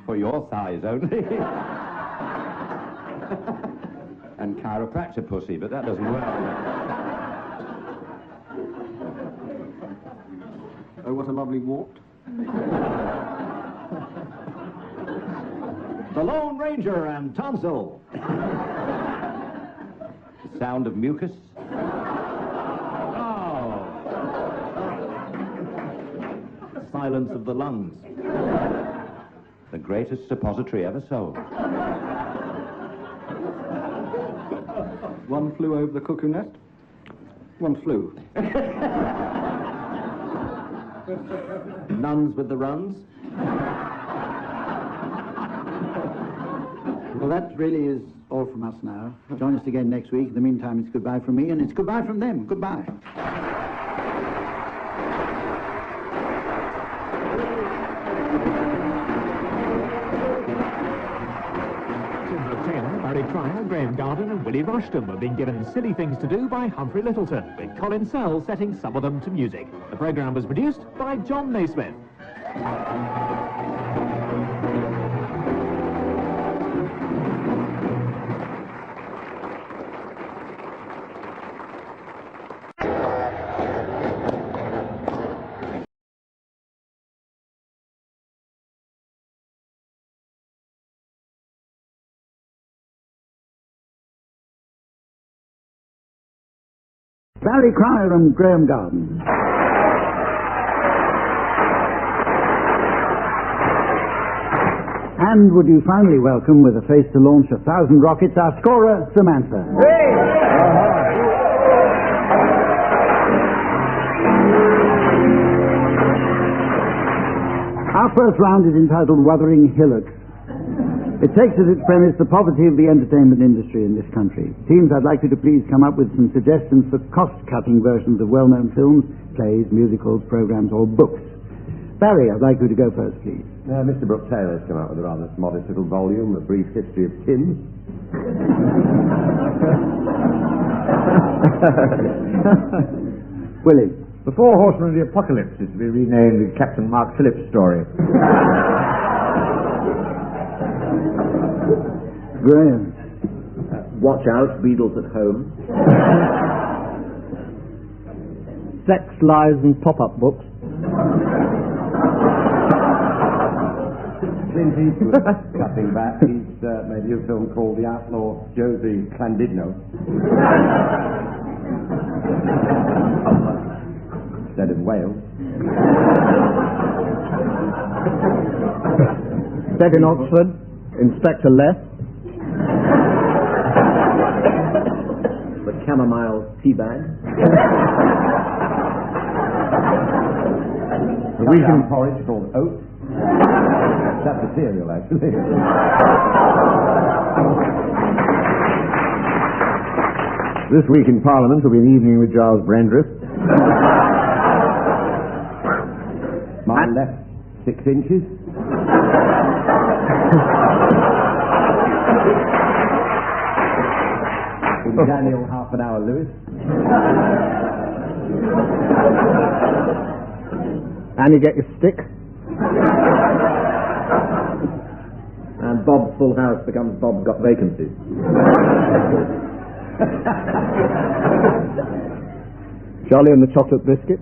For your thighs only. And chiropractor pussy, but that doesn't work. Oh, what a lovely wart. The Lone Ranger and Tonsil. The Sound of Mucus. Oh. Silence of the Lungs. The greatest suppository ever sold. One flew over the cuckoo nest. One flew. Nuns with the runs. Well, that really is all from us now. Join us again next week. In the meantime, it's goodbye from me, and it's goodbye from them. Goodbye. Brooke-Taylor, Barry Trier, Graeme Garden and Willie Rushton were being given silly things to do by Humphrey Lyttelton, with Colin Sell setting some of them to music. The programme was produced by John Naismith. Barry Cryer and Graeme Garden. And would you finally welcome, with a face to launch 1,000 rockets, our scorer, Samantha. Our first round is entitled Wuthering Hillocks. It takes as its premise the poverty of the entertainment industry in this country. Teams, I'd like you to please come up with some suggestions for cost-cutting versions of well-known films, plays, musicals, programs, or books. Barry, I'd like you to go first, please. Mr. Brooke-Taylor has come out with a rather modest little volume, A Brief History of Tin. Willie. The Four Horsemen of the Apocalypse is to be renamed the Captain Mark Phillips story. Graeme. Watch out, Beadles at Home. Sex, Lies and Pop-Up Books. Clint Eastwood, cutting back, he's made a new film called The Outlaw Josie Clandidno. Instead of Wales. Set in Oxford, Inspector Left. The Chamomile Teabag. The weekend porridge called Oat. That's a cereal, actually. This week in Parliament will be an evening with Giles Brandreth. My left 6 inches. Daniel Half an Hour Lewis. And you get your stick. And Bob's Full House becomes Bob's Got Vacancies. Charlie and the Chocolate Biscuit.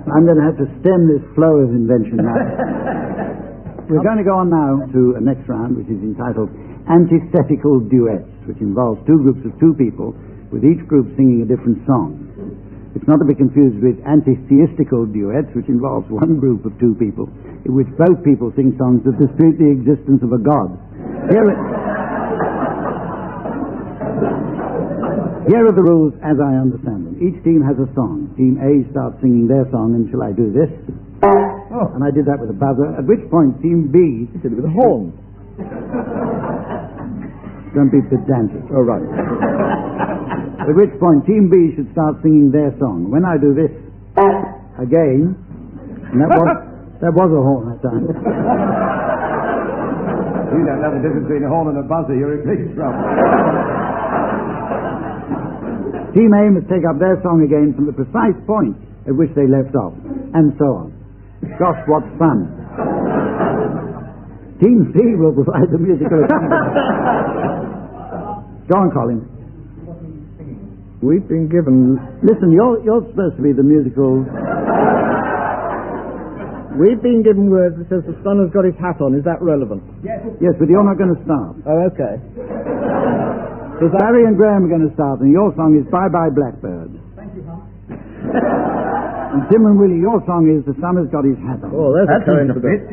I'm going to have to stem this flow of invention now. We're going to go on now to a next round, which is entitled Antithetical Duets, which involves two groups of two people, with each group singing a different song. It's not to be confused with antitheistical duets, which involves one group of two people, in which both people sing songs that dispute the existence of a god. Here are the rules as I understand them. Each team has a song. Team A starts singing their song, and shall I do this? Oh. And I did that with a buzzer, at which point Team B did it with a horn. Don't be pedantic. Oh, right. At which point Team B should start singing their song. When I do this, again, and that was a horn that time. You don't know the difference between a horn and a buzzer, you're in big trouble. Team A must take up their song again from the precise point at which they left off, and so on. Gosh, what fun. Team C will provide the musical accompaniment. Go on, Colin. We've been given... Listen, you're supposed to be the musical... We've been given words that says the sun has got his hat on. Is that relevant? Yes, but you're not going to start. Oh, okay. So Barry and Graeme are going to start, and your song is Bye Bye Blackbird. Thank you, Hum. And Tim and Willie, your song is The Sun Has Got His Hat On. Oh, that's a coincidence.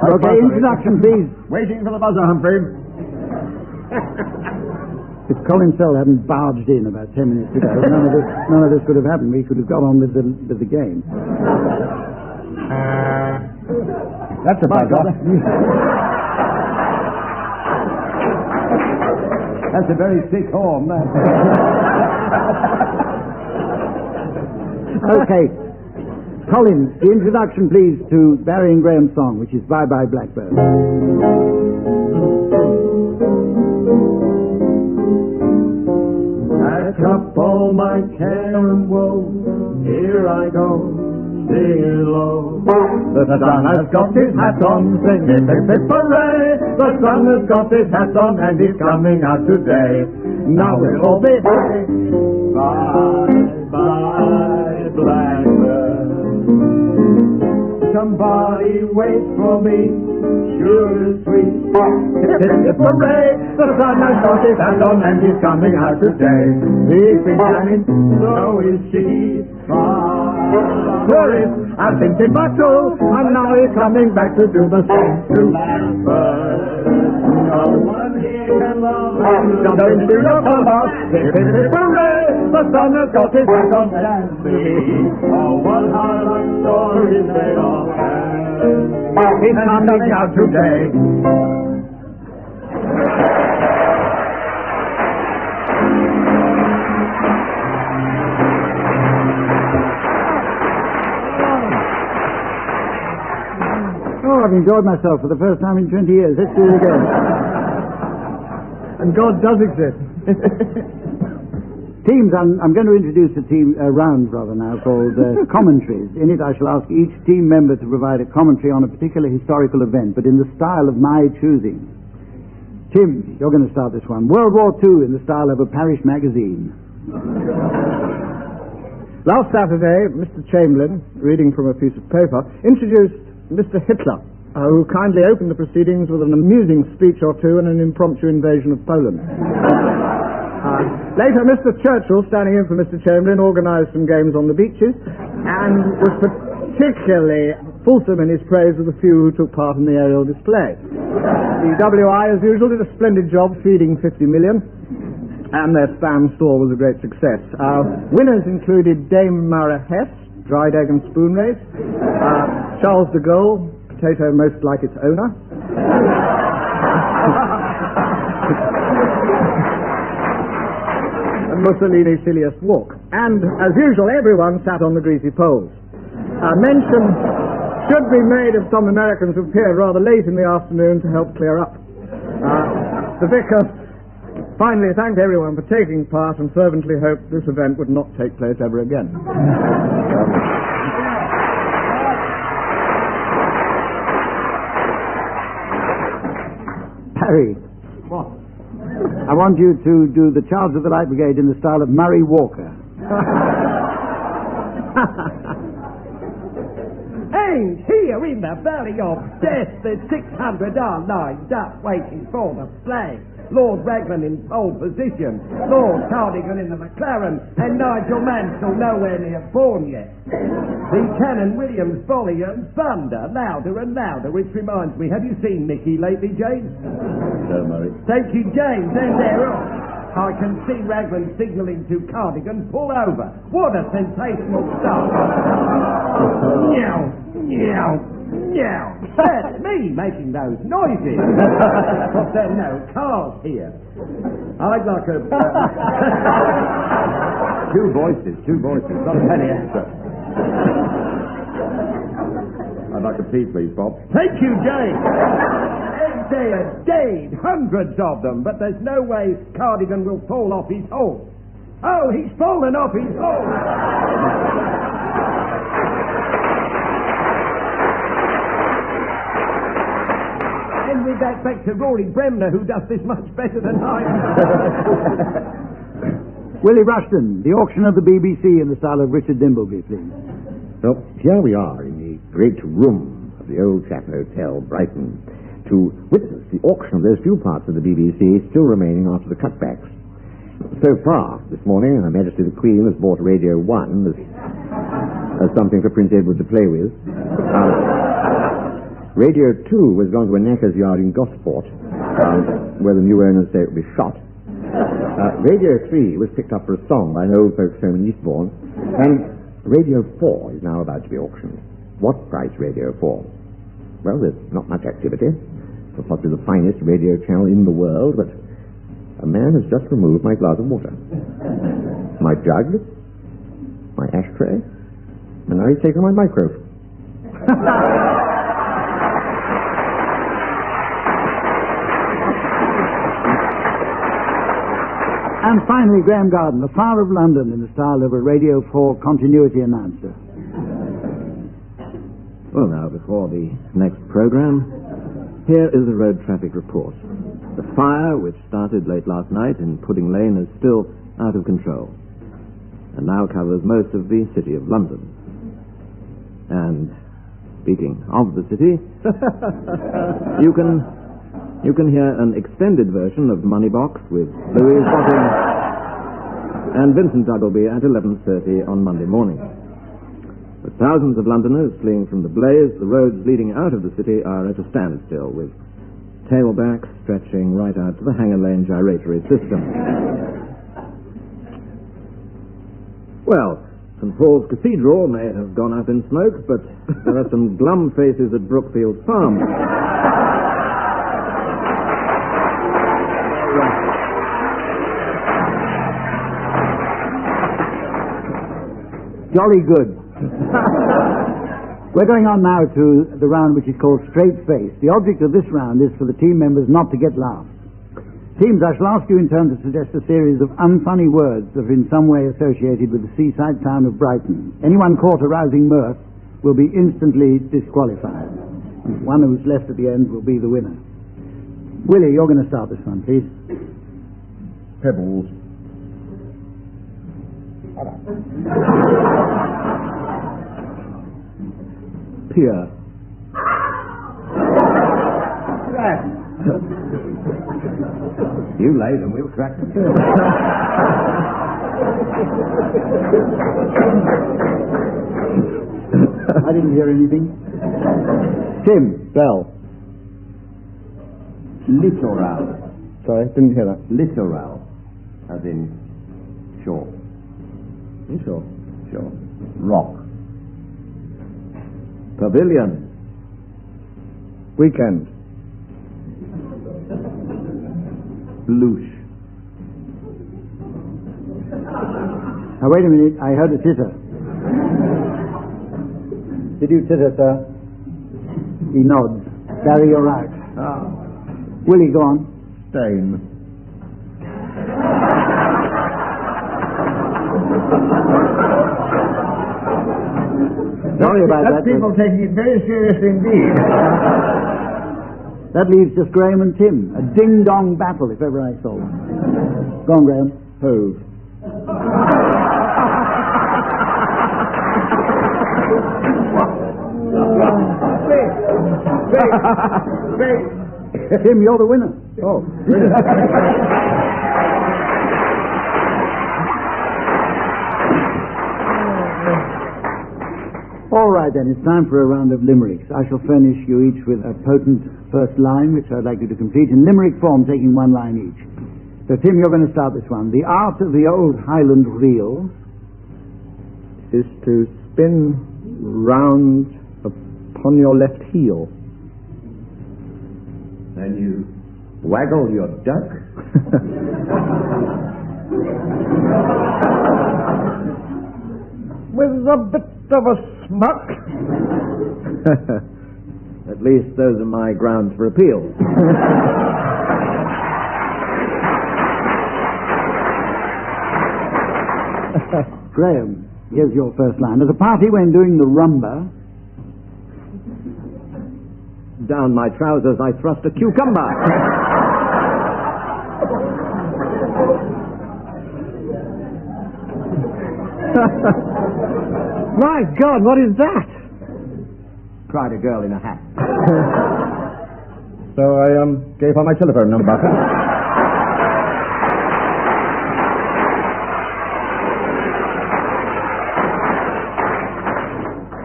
Okay, introduction, please. Waiting for the buzzer, Humphrey. If Colin Sell hadn't barged in about 10 minutes ago, none of this could have happened. We could have got on with the game. That's a buzzer. That's a very thick horn, that. Okay. Colin, the introduction, please, to Barry and Graeme's song, which is Bye Bye Blackbird. Pack up all my care and woe, here I go, singing low. The sun has got his hat on, singing hip hip hooray. The sun has got his hat on and he's coming out today. Now we'll all be happy. Bye bye blackbird. Somebody wait for me, sure is sweet. Hip hip hip hooray. The sun has got his hat on and he's coming out today. He's been shining, so is she. Tourist, I've been to Baku, and now he's coming back to do the same to Blackbird. No one here can love him. Jump into your clubhouse, hip hip hip hooray. the sun has got his back on Stanley. Oh, what Harlan stories they all have. He's coming out today. Oh, I've enjoyed myself for the first time in 20 years. Let's do it again. And God does exist. Teams, I'm going to introduce a round now called commentaries. In it I shall ask each team member to provide a commentary on a particular historical event, but in the style of my choosing. Tim, you're going to start this one. World War II in the style of a parish magazine. Last Saturday, Mr. Chamberlain, reading from a piece of paper, introduced Mr. Hitler, who kindly opened the proceedings with an amusing speech or two and an impromptu invasion of Poland. Later, Mr. Churchill, standing in for Mr. Chamberlain, organised some games on the beaches and was particularly fulsome in his praise of the few who took part in the aerial display. The WI, as usual, did a splendid job feeding 50 million, and their spam store was a great success. Winners included Dame Mara Hess, dried egg and spoon race, Charles de Gaulle, potato most like its owner, and Mussolini silliest walk. And, as usual, everyone sat on the greasy poles. Mention should be made of some Americans who appeared rather late in the afternoon to help clear up. The vicar finally thanked everyone for taking part and fervently hoped this event would not take place ever again. Harry. What? I want you to do the Charge of the Light Brigade in the style of Murray Walker. And here in the valley of death, the 600 are lined up waiting for the flag. Lord Raglan in pole position, Lord Cardigan in the McLaren, and Nigel Mansell nowhere near born yet. The Cannon Williams volley and thunder, louder and louder, which reminds me, have you seen Mickey lately, James? No, Murray. Thank you, James, and they're off. I can see Raglan signalling to Cardigan, pull over. What a sensational start. Meow, meow, meow. That's me making those noises. But there are no cars here. I'd like a... Two voices, not a penny extra. I'd like a tea, please, Bob. Thank you, James. They are dead, hundreds of them, but there's no way Cardigan will fall off his horse. Oh, he's fallen off his horse! And with that back to Rory Bremner, who does this much better than I do. Willie Rushton, the auction of the BBC in the style of Richard Dimbleby, please. So, here we are in the great room of the Old Chatham Hotel, Brighton, to witness the auction of those few parts of the BBC still remaining after the cutbacks. So far, this morning, Her Majesty the Queen has bought Radio 1 as something for Prince Edward to play with. Radio 2 has gone to a knacker's yard in Gosport, where the new owners say it will be shot. Radio 3 was picked up for a song by an old folks' home in Eastbourne, and Radio 4 is now about to be auctioned. What price Radio 4? Well, there's not much activity. It's possibly the finest radio channel in the world, but a man has just removed my glass of water, my jug, my ashtray, and now he's taken my microphone. And finally, Graeme Garden, the Flower of London in the style of a Radio 4 continuity announcer. Well, now, before the next programme, here is the road traffic report. The fire, which started late last night in Pudding Lane, is still out of control, and now covers most of the city of London. And, speaking of the city, you can hear an extended version of Moneybox with Louise Bottom and Vincent Duggleby at 11:30 on Monday morning. With thousands of Londoners fleeing from the blaze, the roads leading out of the city are at a standstill, with tailbacks stretching right out to the Hanger Lane gyratory system. Well, St. Paul's Cathedral may have gone up in smoke, but there are some glum faces at Brookfield Farm. Jolly good. We're going on now to the round which is called Straight Face. The object of this round is for the team members not to get laughs. Teams, I shall ask you in turn to suggest a series of unfunny words that are in some way associated with the seaside town of Brighton. Anyone caught arousing mirth will be instantly disqualified. One who's left at the end will be the winner. Willie, you're going to start this one, please. Pebbles. Pier. You lay them, we'll crack them. I didn't hear anything. Tim. Bell. Littoral. Sorry, didn't hear that. Littoral. As in shore. Sure. Sure. Rock. Pavilion. Weekend. Loosh. Now, wait a minute. I heard a titter. Did you titter, sir? He nods. Barry, you're right. Willie, go on. Stain. Sorry about that. People taking it very seriously indeed. That leaves just Graeme and Tim. A ding-dong battle, if ever I saw one. Go on, Graeme. Hove. Tim, you're the winner. Oh, All right, then. It's time for a round of limericks. I shall furnish you each with a potent first line, which I'd like you to complete in limerick form, taking one line each. So, Tim, you're going to start this one. The art of the old Highland reel is to spin round upon your left heel. Then you waggle your duck. With a bit of a smuck. At least those are my grounds for appeal. Graeme, here's your first line. At a party when doing the rumba, Down my trousers I thrust a cucumber. My God, what is that? Cried a girl in a hat. So I gave her my telephone number.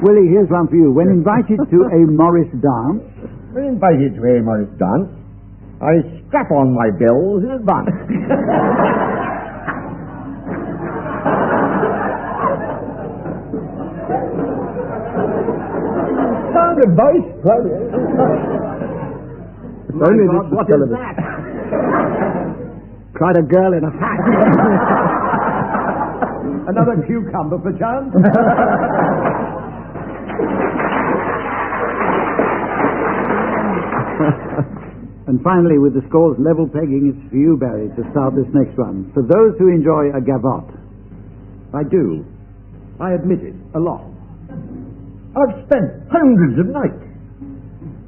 Willie, here's one for you. When invited to a Morris dance, When invited to a Morris dance, I strap on my bells in advance. Sounded voice. Only God, what is that? cried a girl in a hat. Another cucumber, perchance? And finally, with the scores level pegging, it's for you, Barry, to start this next one. For those who enjoy a gavotte. I do. I admit it, a lot. I've spent hundreds of nights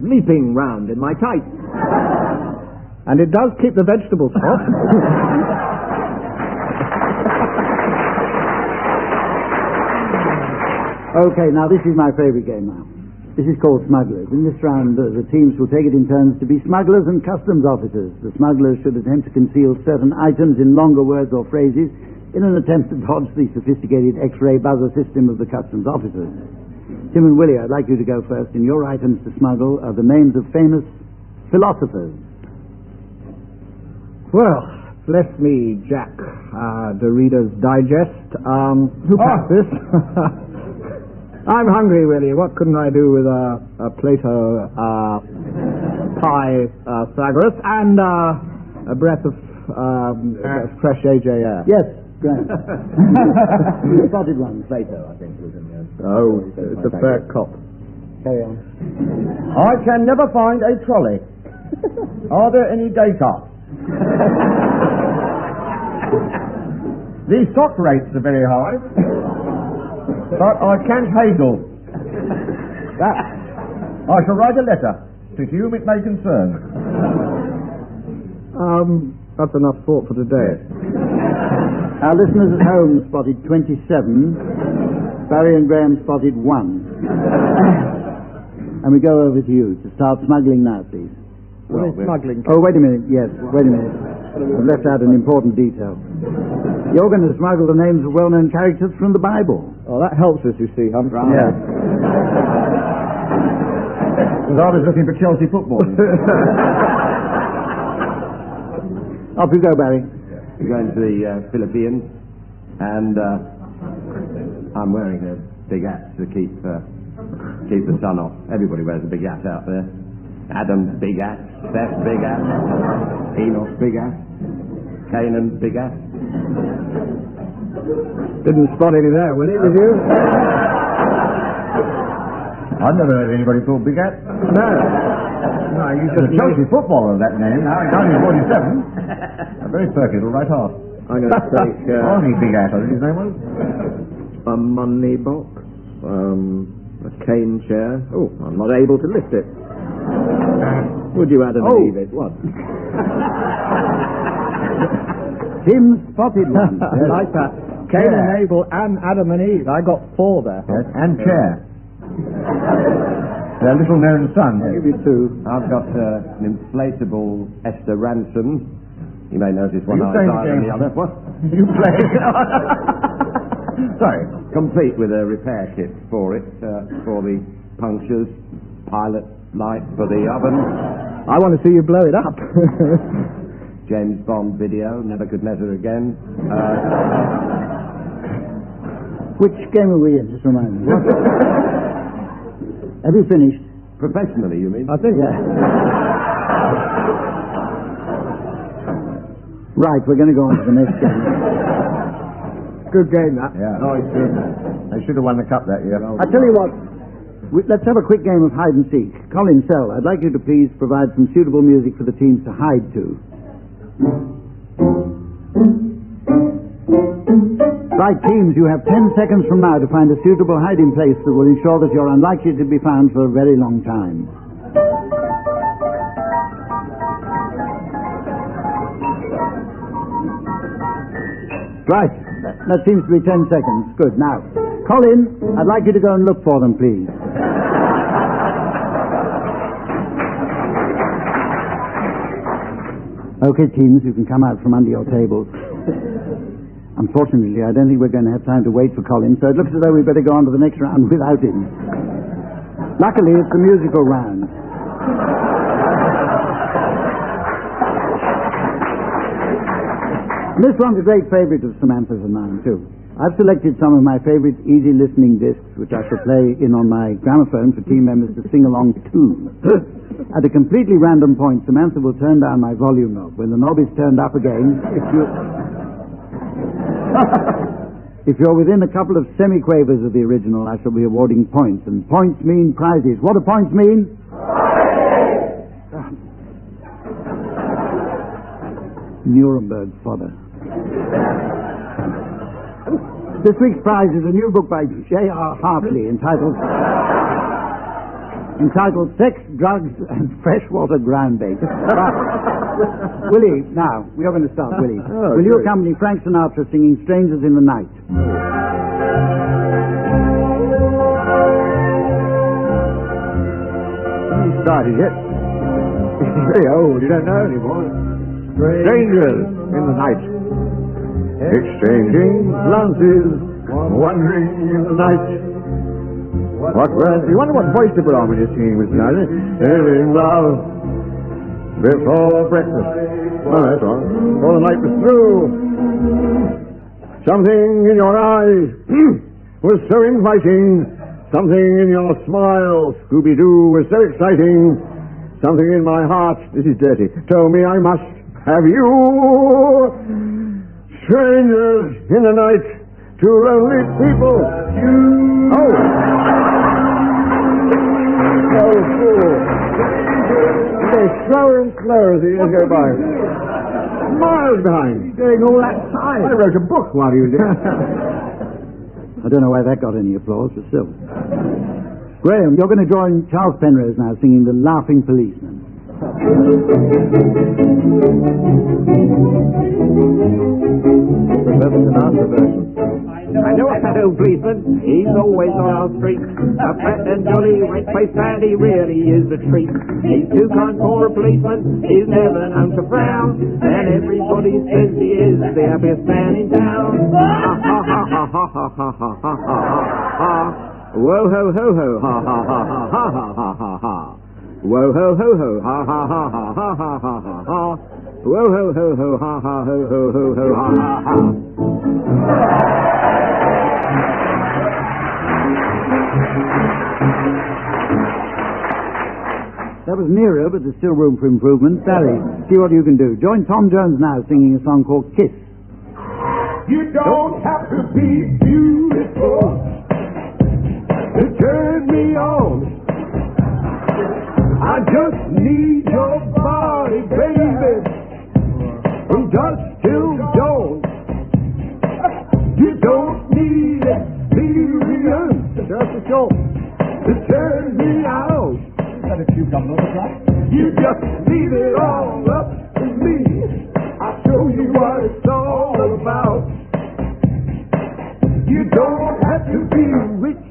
Leaping round in my tights. And it does keep the vegetables hot. Okay, now this is my favorite game now. This is called Smugglers. In this round, the teams will take it in turns to be smugglers and customs officers. The smugglers should attempt to conceal certain items in longer words or phrases in an attempt to dodge the sophisticated X-ray buzzer system of the customs officers. Tim and Willie, I'd like you to go first, and your items to smuggle are the names of famous philosophers. Well, Bless me, Jack. The Reader's Digest. Who packed this? I'm hungry, Willie. What couldn't I do with a Plato pie Pythagoras and a breath of fresh AJ air? Yes, Grant. The spotted one, Plato, I think, was in there. Oh, it's a fair cop. Carry on. I can never find a trolley. Are there any day carts? The stock rates are very high, but I can't haggle. That I shall write a letter to whom it may concern. That's enough thought for today. Our listeners at home spotted 27. Barry and Graham spotted 1. And we go over to you to start smuggling now, please. What is smuggling? Oh, wait a minute. Yes, wait a minute. I've left out an important detail. You're going to smuggle the names of well-known characters from the Bible. Oh, that helps us, you see, Humphrey. Yes. Because I was looking for Chelsea football. Off you go, Barry. We're going to the Philippines, and I'm wearing a big hat to keep the sun off. Everybody wears a big hat out there. Adam's big hat, Seth's big hat, Enoch's big hat, Canaan's big hat. Didn't spot any there, Willie, did you? I've never heard anybody called Big Hat. No. No, you There's just a Chelsea footballer of that name, now in 1947. A very perky little right half. I'm going to take... Arnie Big Hat, I think his name was. A money box, a cane chair. Oh, I'm not able to lift it. Would you, Adam, leave it? What? Tim spotted one. I like that. Cain and Abel and Adam and Eve. I got 4 there. Yes, and chair. Their little known son. I'll give you 2. I've got an inflatable Esther Ranson. You may notice one You eye's play the higher than game. the other. What? You play. Sorry, complete with a repair kit for it, for the punctures, pilot light for the oven. I want to see you blow it up. James Bond video, never could measure again. Which game are we in? Just remind me. Have you finished? Professionally, you mean? I think. Yeah. Right, we're going to go on to the next game. Good game, that. Yeah. Oh, it's good. They should have won the cup that year. I tell you what, let's have a quick game of hide and seek. Colin Sell, I'd like you to please provide some suitable music for the teams to hide to. Right, teams, you have 10 seconds from now to find a suitable hiding place that will ensure that you're unlikely to be found for a very long time. Right, that seems to be 10 seconds. Good. Now, Colin, I'd like you to go and look for them, please. Okay, teams, you can come out from under your tables. Unfortunately, I don't think we're going to have time to wait for Colin, so it looks as though we'd better go on to the next round without him. Luckily, it's a musical round. This one's a great favourite of Samantha's and mine, too. I've selected some of my favourite easy listening discs, which I shall play in on my gramophone for team members to sing along to. At a completely random point, Samantha will turn down my volume knob. When the knob is turned up again, if you're within a couple of semi-quavers of the original, I shall be awarding points, and points mean prizes. What do points mean? Nuremberg fodder. This week's prize is a new book by J.R. Hartley entitled Sex, Drugs, and Freshwater Ground Bait. Willie, now, we are going to start, Willie. Will you accompany Frank Sinatra singing Strangers in the Night? You started it. It's very old, you don't know anymore. Strangers in the night, exchanging glances, wandering in the night. What was? You wonder what voice to put on when you're singing with Sinatra. In love before breakfast. Oh, that's all. Before the night was through. Something in your eyes was so inviting. Something in your smile, Scooby-Doo, was so exciting. Something in my heart, this is dirty, told me I must have you. Strangers in the night, two lonely people. Oh! So cool. They're slower and slower as the years go by. Miles behind. Doing all that time. I wrote a book while you were there. I don't know why that got any applause, but still. Graham, you're going to join Charles Penrose now singing The Laughing Policeman. I know a fat old policeman, he's always on our street. A fat and jolly, red-faced man, he really is a treat. He's too kind for a policeman, he's never known to frown, and everybody says he is the happiest man in town. Ha ha ha ha ha ha ha ha ha ha. Whoa ho ho ho ha ha ha ha ha ha ha ha. Whoa ho ho ho ha ha ha ha ha ha ha ha ha. Whoa ho ho ho ha ha ho ho ho ho ha ha ha. That was nearer, but there's still room for improvement. Sally, see what you can do. Join Tom Jones now singing a song called Kiss. You don't have to be beautiful to turn me on. I just need your body, baby, from dusk till dawn. You don't need experience just to turn me out. You just leave it all up to me. I'll show you what it's all about. You don't have to be rich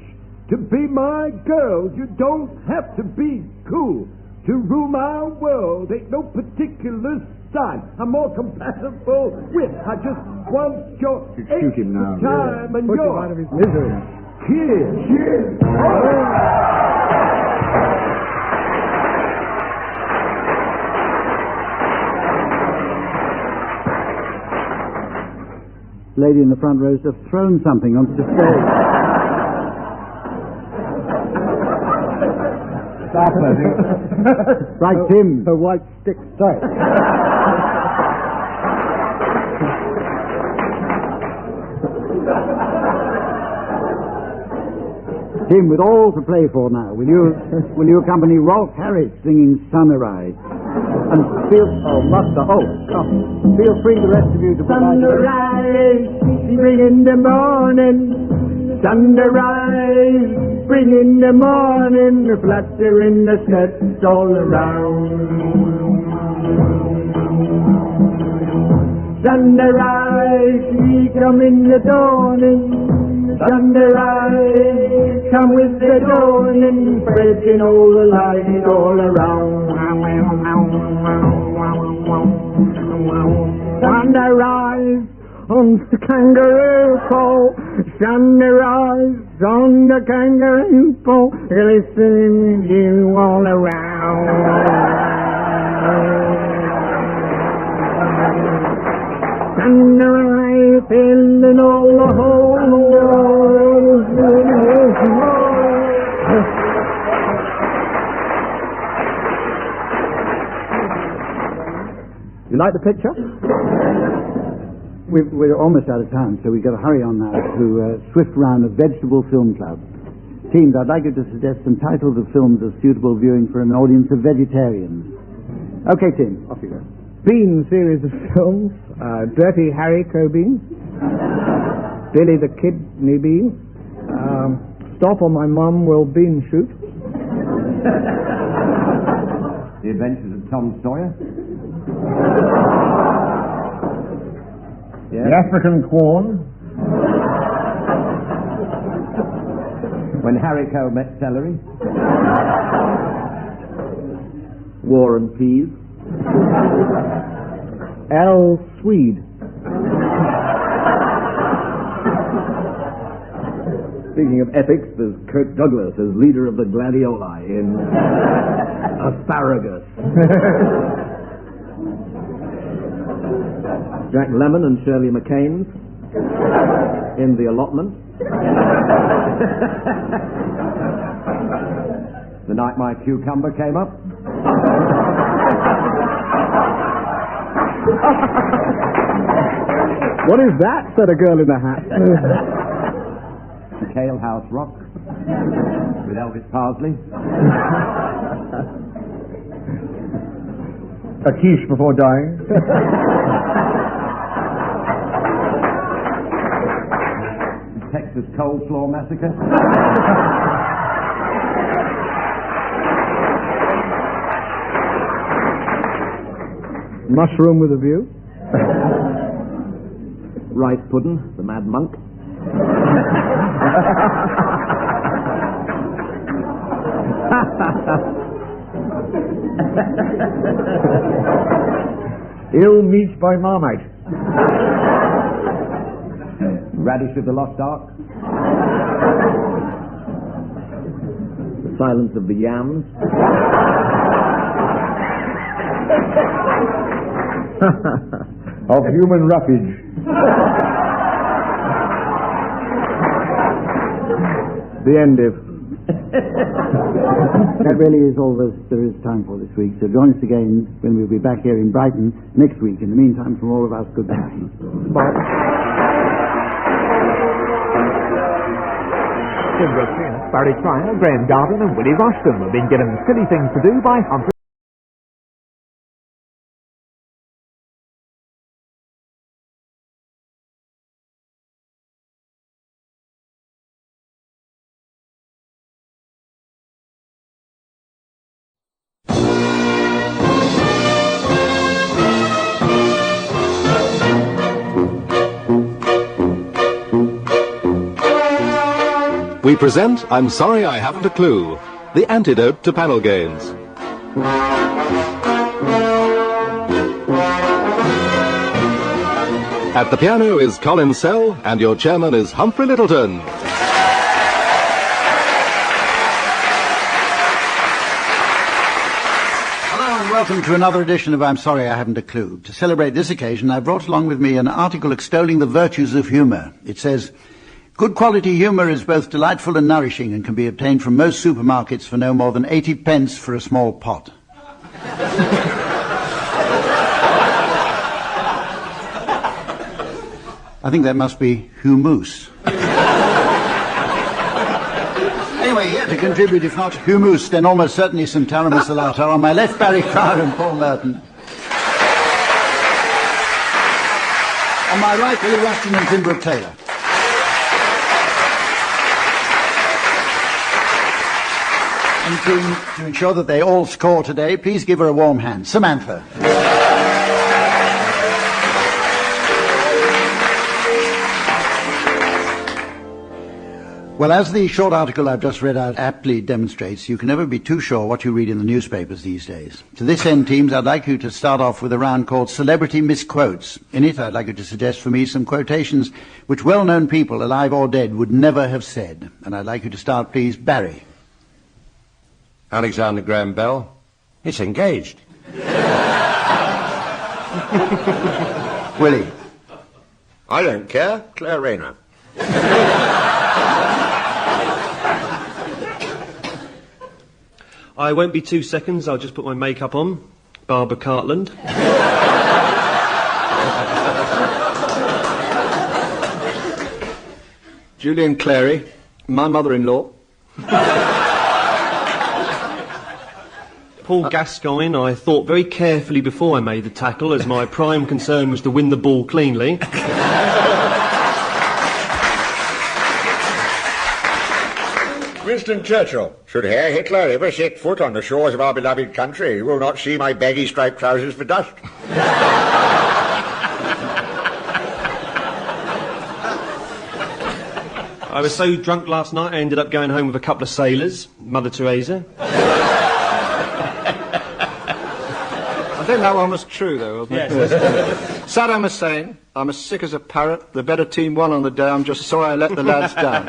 to be my girl. You don't have to be cool to rule my world. Ain't no particular sign I'm more compatible with. I just want your shoot him now, time and put your him out of his misery. Kiss. Lady in the front row has thrown something onto the stage. Right, Tim. The white stick straight. Tim, with all to play for now, will you accompany Rolf Harris singing Sunrise? And feel free, the rest of you, to provide. Sunrise, bring in the morning. Sunrise, bring in the morning. Fluttering the sets all around. Sunrise, we come in the dawning. Sunrise, come with the dawning, spreading all the light all around. Sunrise on the kangaroo pole, sunrise on the kangaroo pole, glistening you all around. Sunrise filling all the whole world. You like the picture? We're almost out of time, so we've got to hurry on now to a swift round of Vegetable Film Club. Teams, I'd like you to suggest some titles of films of suitable viewing for an audience of vegetarians. Okay, Tim, off you go. Bean series of films. Dirty Harry Cobean. Billy the Kidney Bean. Stop or My Mum Will Bean Shoot. The Adventures of Tom Sawyer. Yes. The African Corn. When Harry Coe Met Celery. War and Peas. Al Swede. Speaking of epics, there's Kirk Douglas as leader of the Gladioli in Asparagus. Jack Lemmon and Shirley MacLaine's In the Allotment. The Night My Cucumber Came Up. What is that? Said a girl in a hat. The Kale House Rock with Elvis Parsley. A quiche before dying. Texas Coleslaw Massacre. Mushroom with a View. Rice Pudding, The Mad Monk. Ill Meat by Marmite. Radish of the Lost Ark. The Silence of the Yams. Of Human Roughage. The end of. That really is all there is time for this week. So join us again when we'll be back here in Brighton next week. In the meantime, from all of us, goodbye. Bye. Brooke-Taylor, Barry Cryer, Graeme Garden and Willie Rushton have been given silly things to do by Humphrey We present I'm Sorry I Haven't a Clue, the antidote to panel games. At the piano is Colin Sell, and your chairman is Humphrey Lyttelton. Hello and welcome to another edition of I'm Sorry I Haven't a Clue. To celebrate this occasion, I brought along with me an article extolling the virtues of humour. It says, good quality humour is both delightful and nourishing and can be obtained from most supermarkets for no more than 80 pence for a small pot. I think that must be humus. Anyway, here to contribute, if not humus, then almost certainly some tarama salata. On my left, Barry Cryer and Paul Merton. On my right, Willie Rushton and Brooke-Taylor. And to ensure that they all score today, please give her a warm hand. Samantha. Well, as the short article I've just read out aptly demonstrates, you can never be too sure what you read in the newspapers these days. To this end, teams, I'd like you to start off with a round called Celebrity Misquotes. In it, I'd like you to suggest for me some quotations which well-known people, alive or dead, would never have said. And I'd like you to start, please, Barry. Alexander Graham Bell. It's engaged. Willie. I don't care. Claire Rayner. I won't be 2 seconds, I'll just put my makeup on. Barbara Cartland. Julian Clary, my mother-in-law. Paul Gascoigne, I thought very carefully before I made the tackle, as my prime concern was to win the ball cleanly. Winston Churchill. Should Herr Hitler ever set foot on the shores of our beloved country, he will not see my baggy striped trousers for dust. I was so drunk last night I ended up going home with a couple of sailors, Mother Teresa. I think that one was true, though, wasn't it? Yes. Saddam Hussein, I'm as sick as a parrot. The better team won on the day. I'm just sorry I let the lads down.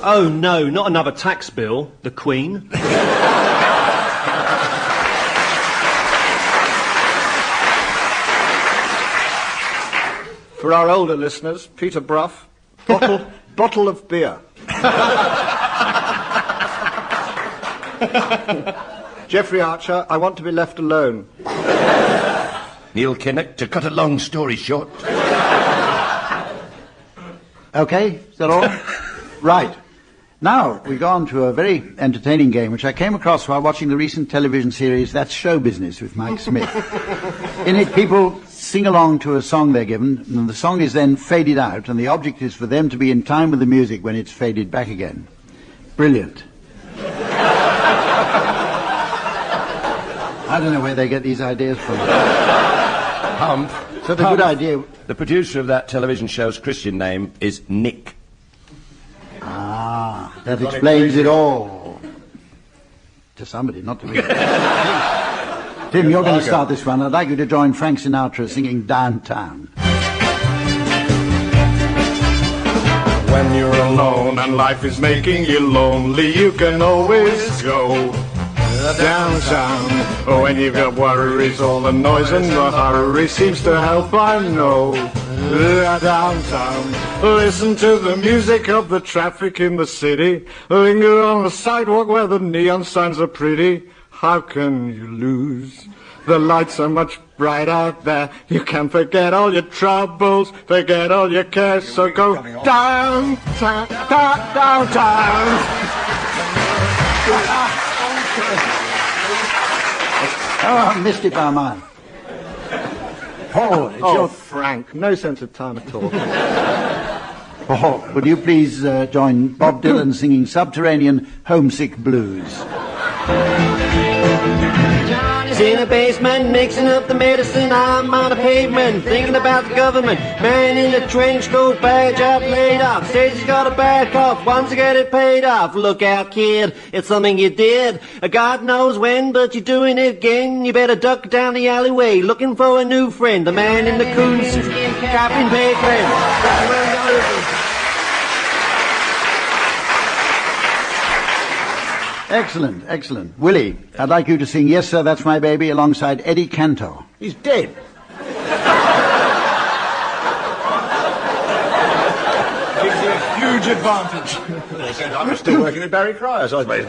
Oh, no, not another tax bill. The Queen. For our older listeners, Peter Brough, bottle of beer. Geoffrey Archer, I want to be left alone. Neil Kinnock, to cut a long story short. Okay, is that all? Right. Now, we go on to a very entertaining game which I came across while watching the recent television series That's Show Business with Mike Smith. In it, people sing along to a song they're given, and the song is then faded out, and the object is for them to be in time with the music when it's faded back again. Brilliant. I don't know where they get these ideas from. Hump. So the good idea... The producer of that television show's Christian name is Nick. Ah, that explains it all. To somebody, not to me. Tim, you're going to start this one. I'd like you to join Frank Sinatra singing Downtown. When you're alone and life is making you lonely, you can always go downtown. When you've got worries, all the noise and the hurry seems to help, I know. Downtown, listen to the music of the traffic in the city. Linger on the sidewalk where the neon signs are pretty. How can you lose? The lights are much bright out there. You can forget all your troubles, forget all your cares. So go downtown, downtown. Oh, I missed it by a mile. Paul, it's your... Frank, no sense of time at all. Paul, would you please join Bob Dylan singing Subterranean Homesick Blues? Johnny's in a basement, mixing up the medicine. I'm on a pavement, thinking about the government. Man in a trench coat, bad job laid off. Says he's got a bad cough, wants to get it paid off. Look out, kid, it's something you did. God knows when, but you're doing it again. You better duck down the alleyway, looking for a new friend. The man in the coonskin cap and pavement. Excellent, excellent. Willie, I'd like you to sing Yes Sir, That's My Baby alongside Eddie Cantor. He's dead. Gives you a huge advantage. I'm still working with Barry Cryer, so I suppose.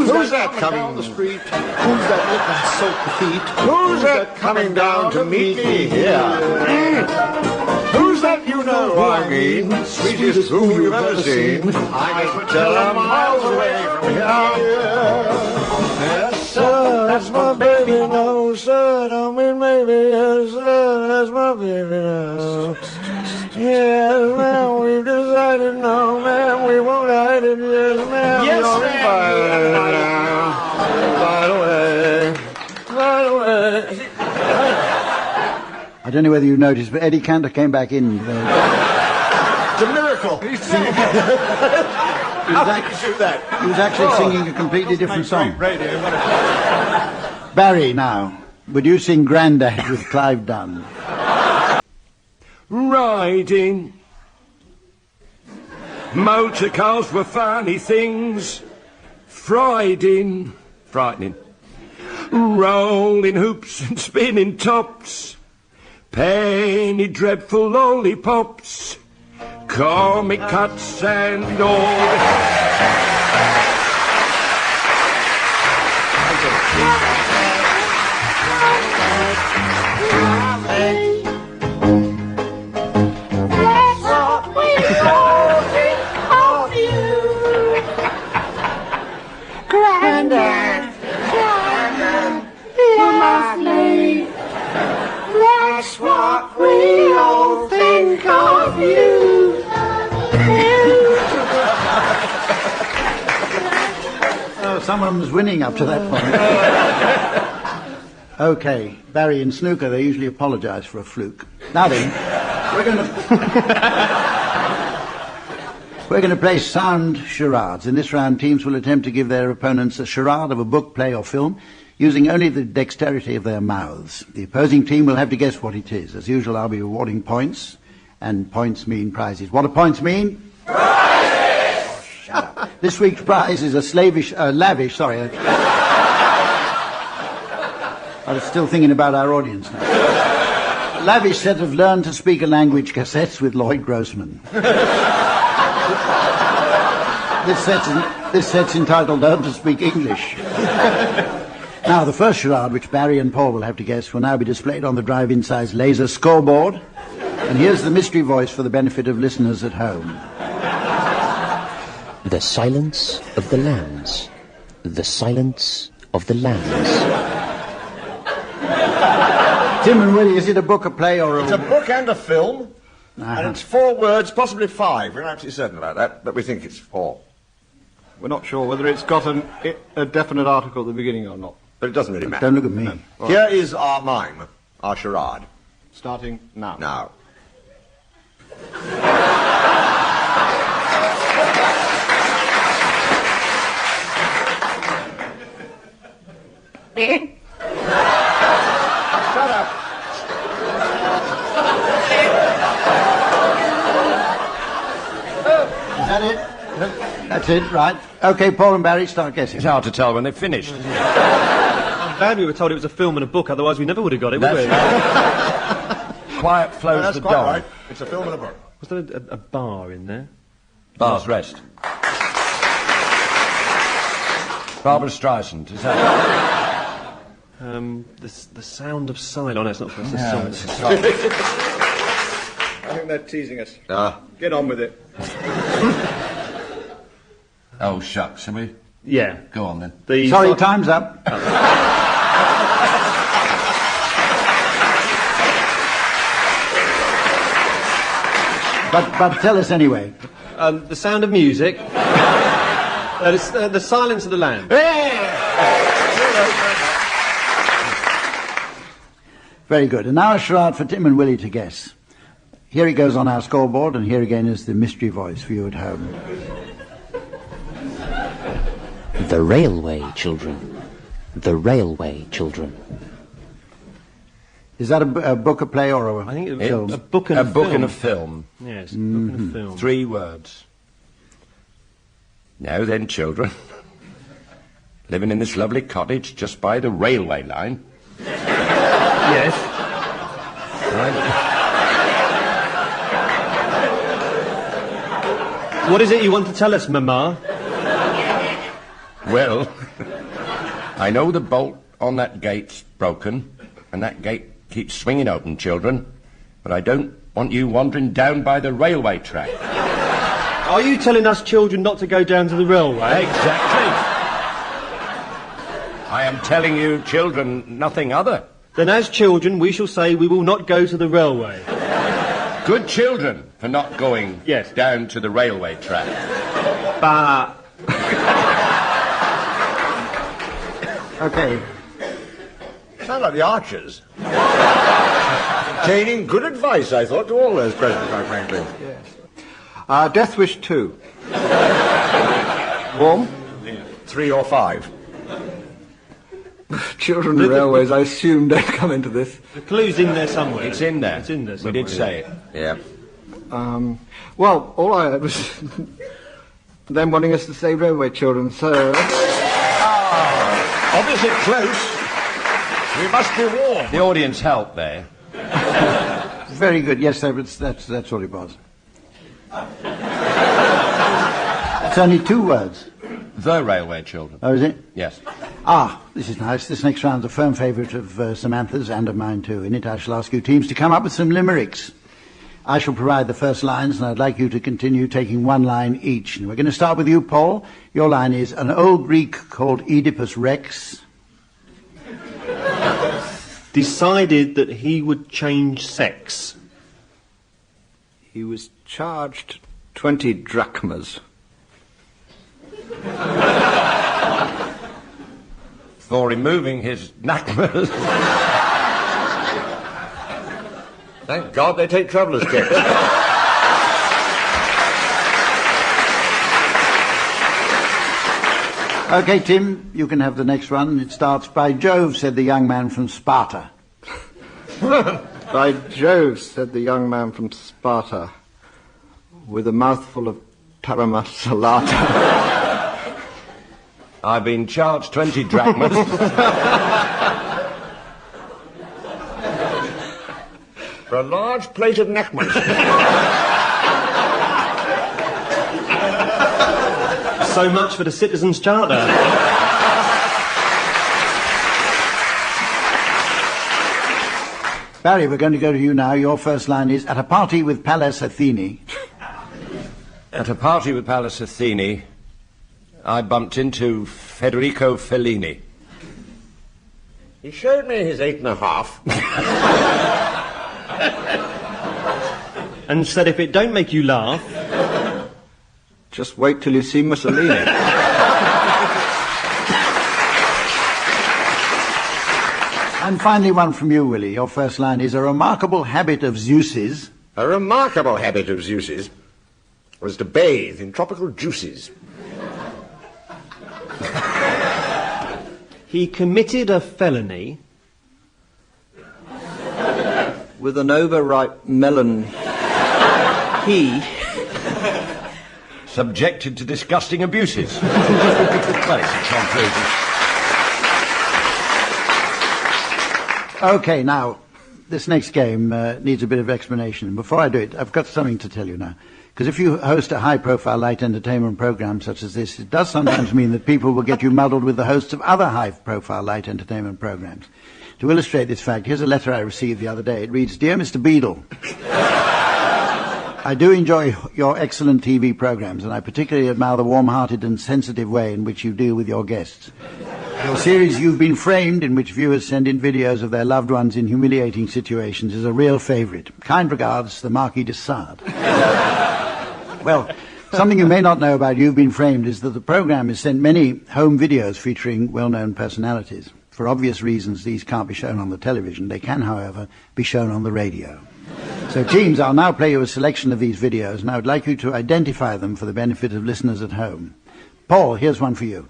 Who's that coming down the street? Who's that looking so petite? Who's that coming down to meet me here? Who's that you know who I mean? Sweetest fool you've ever seen. I can tell I'm miles away from here. Yes, sir, that's my baby. No, sir, don't mean maybe. Yes, sir, that's my baby. No. Yes, ma'am, we've decided. No, ma'am, we won't hide it. Yes, ma'am, yes, you're invited. By the way. I don't know whether you noticed, but Eddie Cantor came back in. It's a miracle. How did you do that? He was actually singing a completely different song. Barry, now, would you sing Grandad with Clive Dunn? Riding. Motor cars were funny things. Frightening. Rolling hoops and spinning tops. Penny dreadful lollipops. Comic cuts and all. Grandad, you're my slave. That's what we all think of you. Oh, someone was winning up to that point. Okay, Barry and snooker, they usually apologise for a fluke. Now then, we're going to play sound charades. In this round, teams will attempt to give their opponents a charade of a book, play or film, using only the dexterity of their mouths. The opposing team will have to guess what it is. As usual, I'll be awarding points, and points mean prizes. What do points mean? Prizes! Oh, shut up. This week's prize is a I was still thinking about our audience now. Lavish set of Learn to Speak a Language cassettes with Lloyd Grossman. This set's entitled Learn to Speak English. Now, the first charade, which Barry and Paul will have to guess, will now be displayed on the drive-in size laser scoreboard. And here's the mystery voice for the benefit of listeners at home. The silence of the lambs. The silence of the lambs. Tim and Willie, is it a book, a play, or a... It's a book and a film, and it's 4 words, possibly 5. We're not absolutely certain about that, but we think it's 4. We're not sure whether it's got a definite article at the beginning or not. But it doesn't really matter. Don't look at me. No. Here is our mime, our charade. Starting now. Now. Shut up. Is that it? That's it, right. OK, Paul and Barry, start guessing. It's hard to tell when they've finished. I'm glad we were told it was a film and a book, otherwise we never would have got it, would we? Quiet flows That's the quite dog. right. It's a film and a book. Was there a bar in there? Bar's Rest. Barbara Streisand, is that The Sound of Silence. Oh, no, it's not for us. No, The it's Song. I think they're teasing us. Ah. Get on with it. Oh, shucks, shall we? Yeah. Go on, then. Sorry, time's up. But tell us anyway. The Sound of Music. The Silence of the Lambs. Very good. And now a charade for Tim and Willie to guess. Here it goes on our scoreboard, and here again is the mystery voice for you at home. The railway children. The railway children. Is that a book, a play, or I think it was film? a book and a film. And a film. Yes, a book and a film. 3 words. Now then, children. Living in this lovely cottage just by the railway line. Yes. Right. What is it you want to tell us, Mama? Well, I know the bolt on that gate's broken, and that gate keeps swinging open, children, but I don't want you wandering down by the railway track. Are you telling us children not to go down to the railway? Exactly. I am telling you, children, nothing other. Then as children we shall say we will not go to the railway. Good children for not going down to the railway track. But... OK. Sound like the Archers. Obtaining good advice, I thought, to all those present, quite frankly. Yes. Death Wish 2. Warm? 3 or 5. Children and railways, I assume, don't come into this. The clue's in there somewhere. It's in there. It's in there We somewhere. did say it. Yeah. Well, all I heard was them wanting us to say railway children, so... Opposite close. We must be warned. The audience helped there. Very good. Yes, that's what it was. It's only 2 words. The railway children. Oh, is it? Yes. This is nice. This next round's a firm favourite of Samantha's and of mine too. In it I shall ask you teams to come up with some limericks. I shall provide the first lines, and I'd like you to continue taking 1 line each. And we're going to start with you, Paul. Your line is, an old Greek called Oedipus Rex decided that he would change sex. He was charged 20 drachmas. For removing his knackers. Thank God they take traveller's checks. OK, Tim, you can have the next one. It starts, by Jove, said the young man from Sparta. By Jove, said the young man from Sparta, with a mouthful of tarama salata. I've been charged 20 drachmas. For a large plate of neckmans. So much for the Citizens' Charter. Barry, we're going to go to you now. Your first line is, at a party with Pallas Athene. At a party with Pallas Athene, I bumped into Federico Fellini. He showed me his 8.5. And said if it don't make you laugh... Just wait till you see Mussolini. And finally, one from you, Willie. Your first line is, a remarkable habit of Zeus's... A remarkable habit of Zeus's was to bathe in tropical juices. He committed a felony... With an overripe melon. He... Subjected to disgusting abuses. Well, it's a conclusion. Okay, now, this next game needs a bit of explanation. Before I do it, I've got something to tell you now. Because if you host a high-profile light entertainment program such as this, it does sometimes mean that people will get you muddled with the hosts of other high-profile light entertainment programs. To illustrate this fact, here's a letter I received the other day. It reads, Dear Mr. Beadle, I do enjoy your excellent TV programs, and I particularly admire the warm-hearted and sensitive way in which you deal with your guests. Your series You've Been Framed, in which viewers send in videos of their loved ones in humiliating situations, is a real favourite. Kind regards, the Marquis de Sade. Well, something you may not know about You've Been Framed is that the programme has sent many home videos featuring well-known personalities. For obvious reasons, these can't be shown on the television. They can, however, be shown on the radio. So, teams, I'll now play you a selection of these videos, and I would like you to identify them for the benefit of listeners at home. Paul, here's one for you.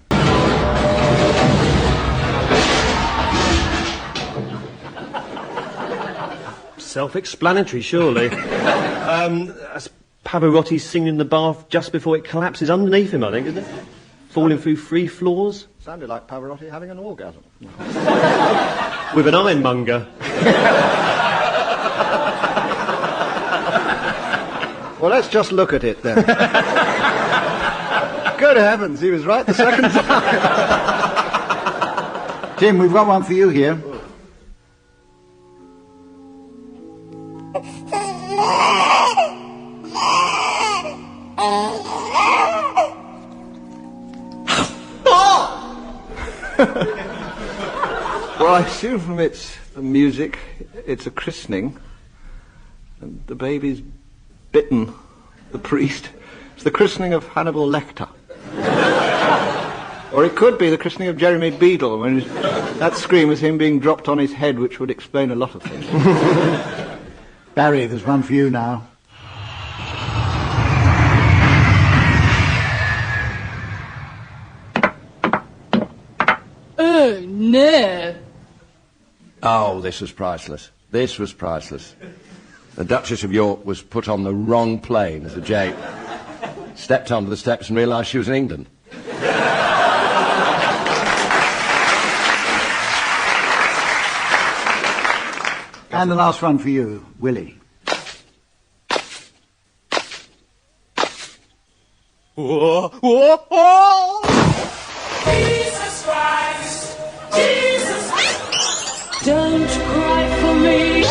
Self-explanatory, surely. That's Pavarotti singing in the bath just before it collapses underneath him, I think, isn't it? Falling through 3 floors. Sounded like Pavarotti having an orgasm. With an ironmonger. Well, let's just look at it then. Good heavens, he was right the second time. Tim, we've got one for you here. Well, I assume from its music, it's a christening, and the baby's bitten the priest. It's the christening of Hannibal Lecter. Or it could be the christening of Jeremy Beadle, when that scream was him being dropped on his head, which would explain a lot of things. Barry, there's one for you now. Oh, no. Oh, this was priceless. This was priceless. The Duchess of York was put on the wrong plane as a jape. Stepped onto the steps and realised she was in England. And the last one for you, Willie. Whoa, whoa, whoa. Jesus Christ, Jesus Christ, don't cry for me.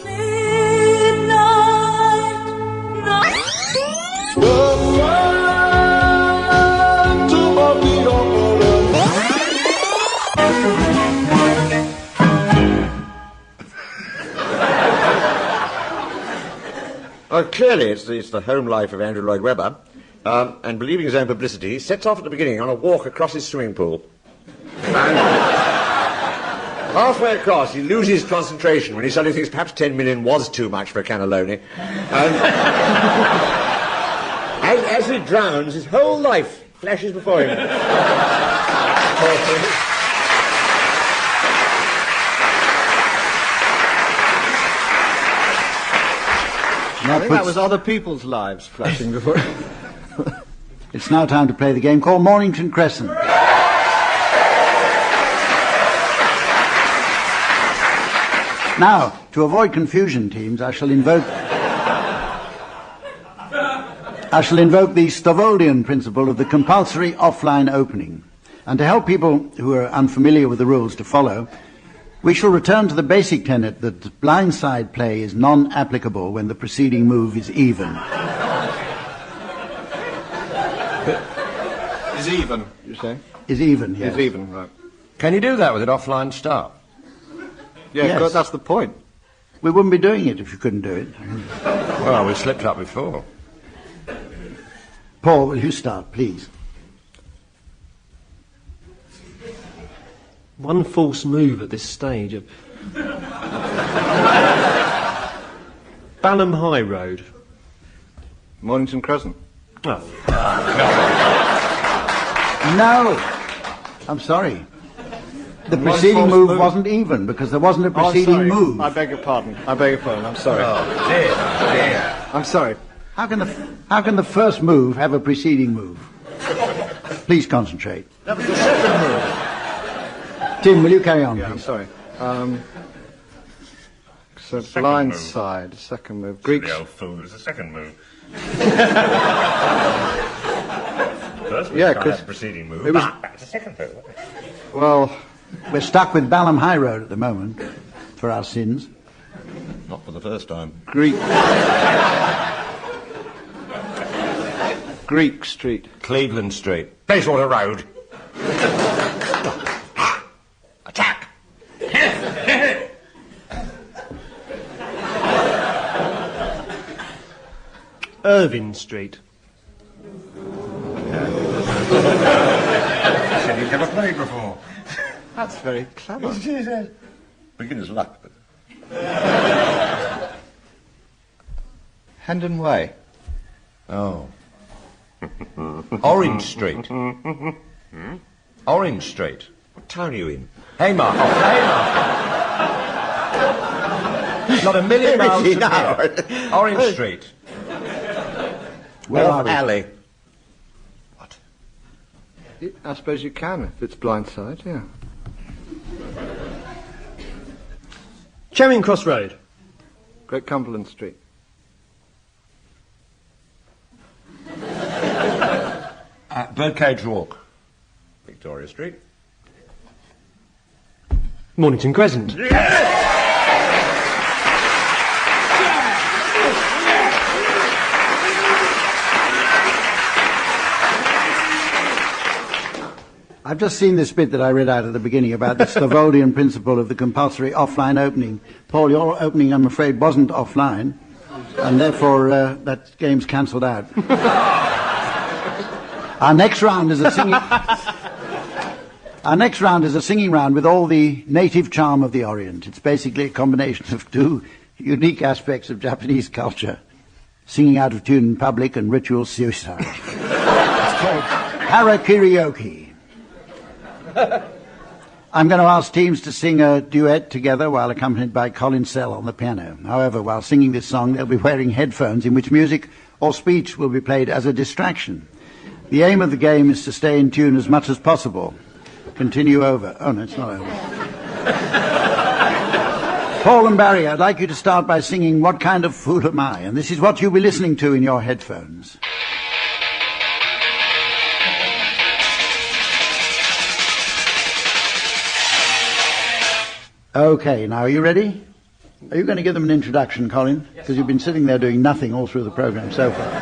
Midnight, night. The phantom of the Well, clearly it's the home life of Andrew Lloyd Webber, and believing his own publicity, he sets off at the beginning on a walk across his swimming pool. And halfway across, he loses concentration when he suddenly thinks perhaps 10 million was too much for a cannelloni. And as he drowns, his whole life flashes before him. I think that was other people's lives flashing before him. It's now time to play the game called Mornington Crescent. Now, to avoid confusion, teams, I shall invoke the Stavoldian principle of the compulsory offline opening. And to help people who are unfamiliar with the rules to follow, we shall return to the basic tenet that blindside play is non-applicable when the preceding move is even. Is even, you say? Is even, yes. Is even, right. Can you do that with an offline start? Yeah, Yes. that's the point. We wouldn't be doing it if you couldn't do it. Well, we slipped up before. Paul, will you start, please? One false move at this stage of Balham High Road. Mornington Crescent. Oh. No! I'm sorry. The One preceding false move move. wasn't even because there wasn't a preceding sorry. move. I beg your pardon. I'm sorry. Oh, dear. I'm sorry. How can the first move have a preceding move? Please concentrate. That was the second move. Tim, will you carry on, Yeah, I'm please? sorry. So blind side, second move. Greek. The old fool, it was the second move. First Yeah, was 'cause the preceding move. it was- Back to the second move. Well, We're stuck with Balham High Road at the moment for our sins. Not for the first time. Greek. Greek Street. Cleveland Street. Bayswater Road. Attack! Irvine Street. Said you'd never played before. That's very clever. Beginner's luck, but... Hendon Way. Oh. Orange Street. Orange Street. What town are you in? Haymarket. Oh, Haymarket. Not a million miles from here. Orange Street. Where are we? Alley. I suppose you can if it's blindside, yeah. Charing Cross Road. Great Cumberland Street. Birdcage Walk. Victoria Street. Mornington Crescent. I've just seen this bit that I read out at the beginning about the Stavoldian principle of the compulsory offline opening. Paul, your opening, I'm afraid, wasn't offline, and therefore that game's cancelled out. Our next round is a singing round with all the native charm of the Orient. It's basically a combination of two unique aspects of Japanese culture: singing out of tune in public and ritual suicide. It's called harakirioke. I'm going to ask teams to sing a duet together while accompanied by Colin Sell on the piano. However, while singing this song, they'll be wearing headphones in which music or speech will be played as a distraction. The aim of the game is to stay in tune as much as possible. Continue over. Oh, no, it's not over. Paul and Barry, I'd like you to start by singing What Kind of Fool Am I? And this is what you'll be listening to in your headphones. Okay, now are you ready? Are you going to give them an introduction, Colin? Because you've been sitting there doing nothing all through the program so far.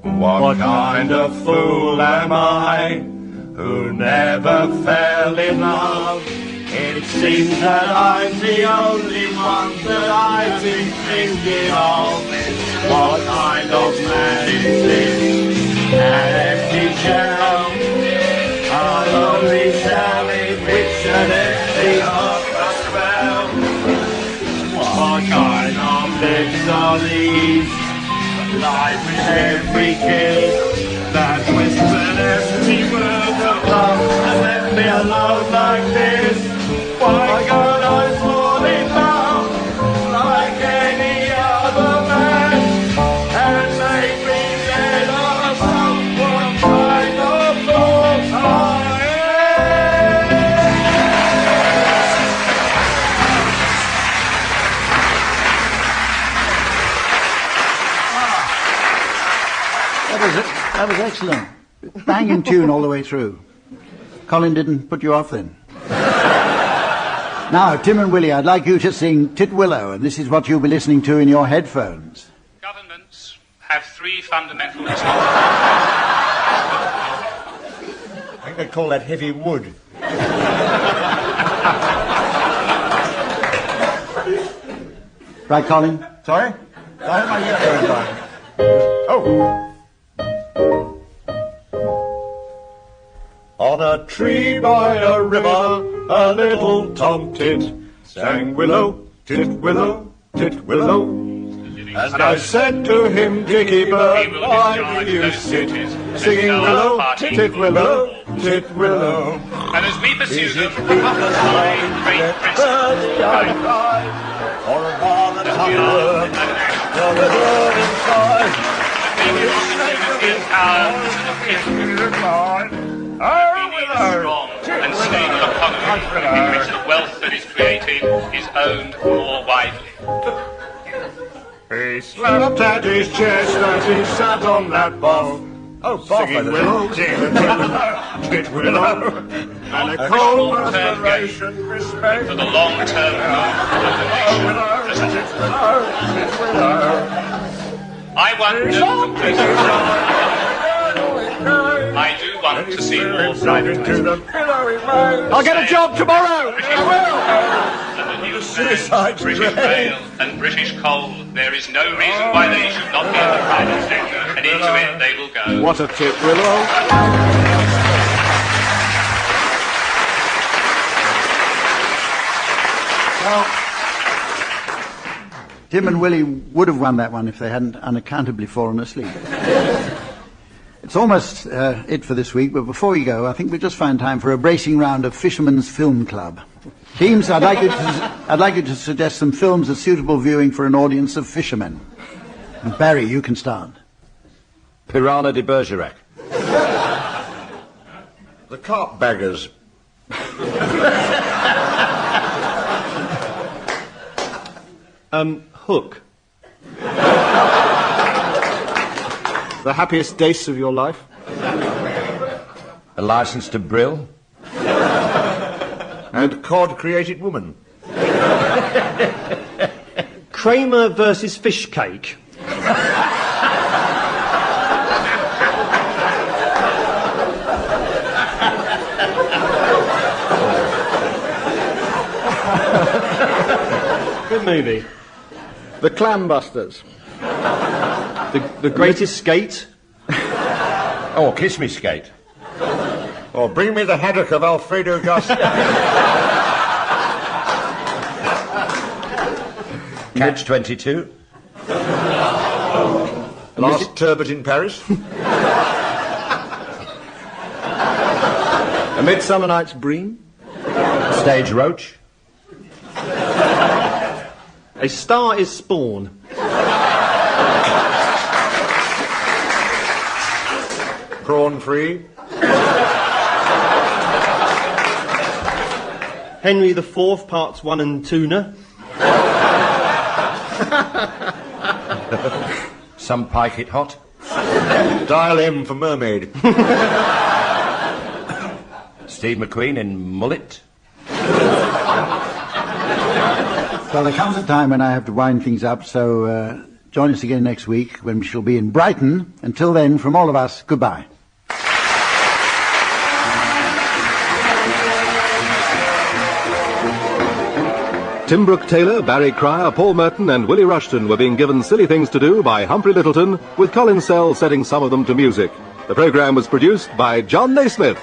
What kind of fool am I who never fell in love? It seems that I'm the only one that I've been thinking of. What kind of man is this? An empty shell. I'll only tell it which an empty heart a spell. What kind of lips are these? Life with every kiss that whispered empty words of love and left me alone like this. Why can't I fall in love like any other man and make me jealous of what kind of fool I am? excellent. Bang in tune all the way through. Colin didn't put you off then? Now, Tim and Willie, I'd like you to sing Titwillow, and this is what you'll be listening to in your headphones. Governments have three fundamental I think they call that heavy wood. Right, Colin? Sorry? I have my earphones on. Oh. On a tree by a river, a little tomtit sang willow, titwillow, titwillow. And I said to him, Dicky bird, why do you sit singing willow, titwillow, titwillow? And as we pursue them, the great principle or rather thunder, from the bird inside, strong and stable economy in which the wealth that is created is owned more widely. He slapped at his chest as he sat on that bough. Oh, singing willow, titwillow, and a cold aspiration, respect for the long-term good of the nation. I want no complacency. I do want to see more private. I'll get a job tomorrow. I will. Suicide, British rail and British coal. There is no reason why they should not be in the private sector, and into it they will go. What a tip, Willow. Well, Tim and Willie would have won that one if they hadn't unaccountably fallen asleep. It's almost it for this week, but before we go, I think we'll just find time for a bracing round of Fisherman's Film Club. Teams, I'd like you to suggest some films of suitable viewing for an audience of fishermen. And Barry, you can start. Piranha de Bergerac. The Carpetbaggers. Hook. The Happiest Days of Your Life. A License to Brill. And Cod Created Woman. Kramer versus Fish Cake. Good movie. The Clambusters. The Greatest Skate. Oh, Kiss Me Skate. Or Bring Me the Haddock of Alfredo Garcia. Catch 22. Last Turbot in Paris. A Midsummer Night's Dream. Stage Roach. A Star is Spawn. Prawn Free. Henry IV, Parts 1 and Tuna. Some Pike It Hot. Dial M for Mermaid. Steve McQueen in Mullet. Well, there comes a time when I have to wind things up, so join us again next week when we shall be in Brighton. Until then, from all of us, goodbye. Tim Brooke-Taylor, Barry Cryer, Paul Merton and Willie Rushton were being given silly things to do by Humphrey Lyttelton, with Colin Sell setting some of them to music. The programme was produced by John Naismith.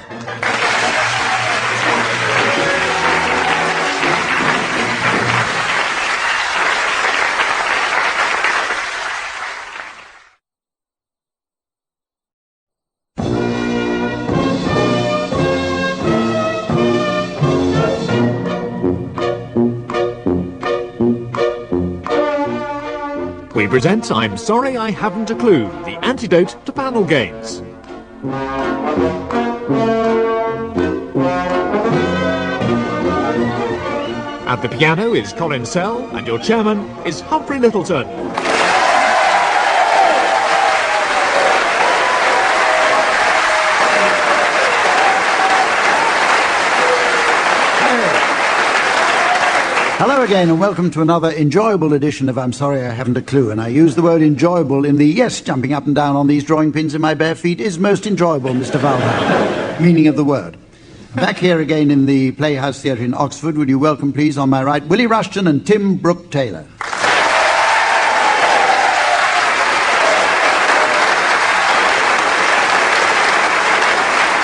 We present I'm Sorry I Haven't a Clue, the antidote to panel games. At the piano is Colin Sell, and your chairman is Humphrey Lyttelton. Hello again and welcome to another enjoyable edition of I'm Sorry I Haven't a Clue. And I use the word enjoyable in the yes, jumping up and down on these drawing pins in my bare feet is most enjoyable, Mr. Valhalla. Meaning of the word. Back here again in the Playhouse Theatre in Oxford, would you welcome please on my right Willie Rushton and Tim Brooke-Taylor.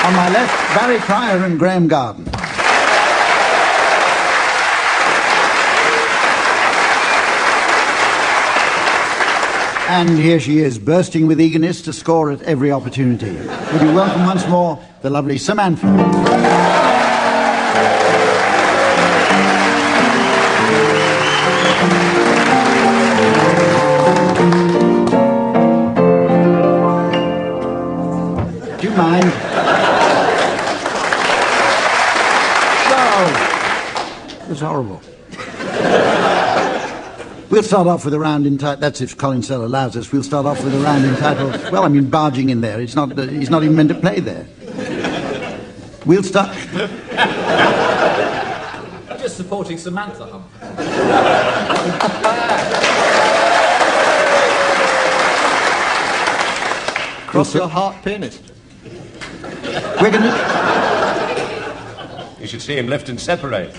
On my left, Barry Cryer and Graeme Garden. And here she is, bursting with eagerness to score at every opportunity. Would you welcome once more the lovely Samantha. Do you mind? No. It was horrible. We'll start off with a round entitled, that's if Colin Sell allows us, we'll start off with a round entitled, well, I mean, barging in there. He's not even meant to play there. We'll start... Just supporting Samantha, Humphrey. Cross your heart, pianist. We're going to... You should see him lift and separate.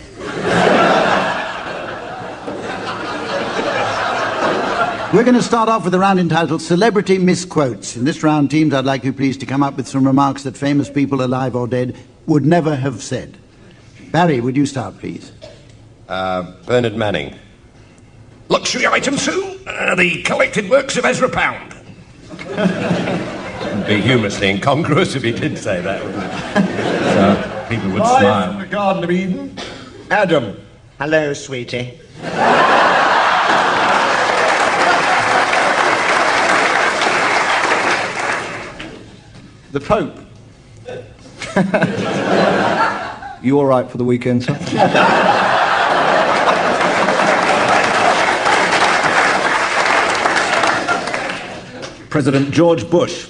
We're going to start off with a round entitled Celebrity Misquotes. In this round, teams, I'd like you please to come up with some remarks that famous people, alive or dead, would never have said. Barry, would you start, please? Bernard Manning. Luxury item, Sue. The collected works of Ezra Pound. It'd be humorously incongruous if he did say that, wouldn't it? So people would smile. From the Garden of Eden, Adam. Hello, sweetie. The Pope. You all right for the weekend, sir? President George Bush.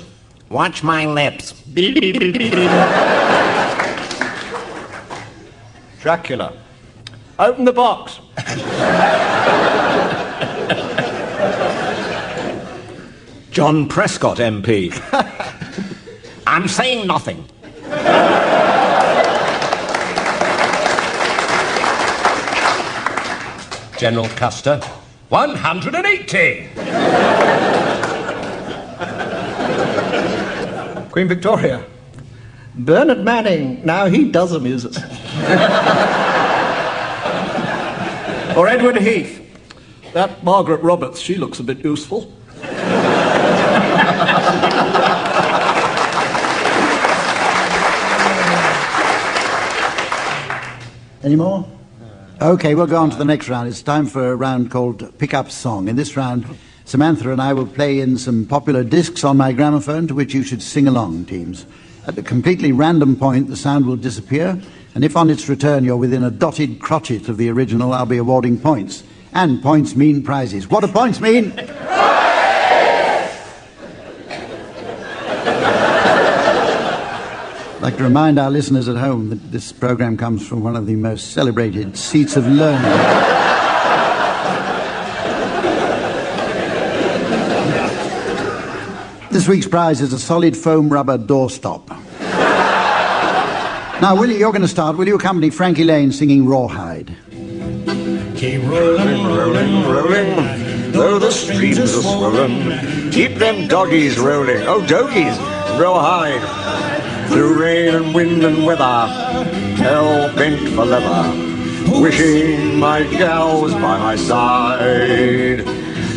Watch my lips. Dracula. Open the box. John Prescott, MP. I'm saying nothing. General Custer. 180. Queen Victoria. Bernard Manning. Now he does amuse us. Or Edward Heath. That Margaret Roberts, she looks a bit useful. Any more? Okay, we'll go on to the next round. It's time for a round called Pick Up Song. In this round, Samantha and I will play in some popular discs on my gramophone to which you should sing along, teams. At a completely random point, the sound will disappear, and if on its return you're within a dotted crotchet of the original, I'll be awarding points. And points mean prizes. What do points mean? I'd like to remind our listeners at home that this programme comes from one of the most celebrated seats of learning. This week's prize is a solid foam rubber doorstop. Now, Willie, you're going to start. Will you accompany Frankie Lane singing Rawhide? Keep rolling, rolling, rolling, though the streams are swollen. Keep them doggies rolling, oh, doggies, rawhide. Through rain and wind and weather, hell bent for leather, wishing my gal was by my side.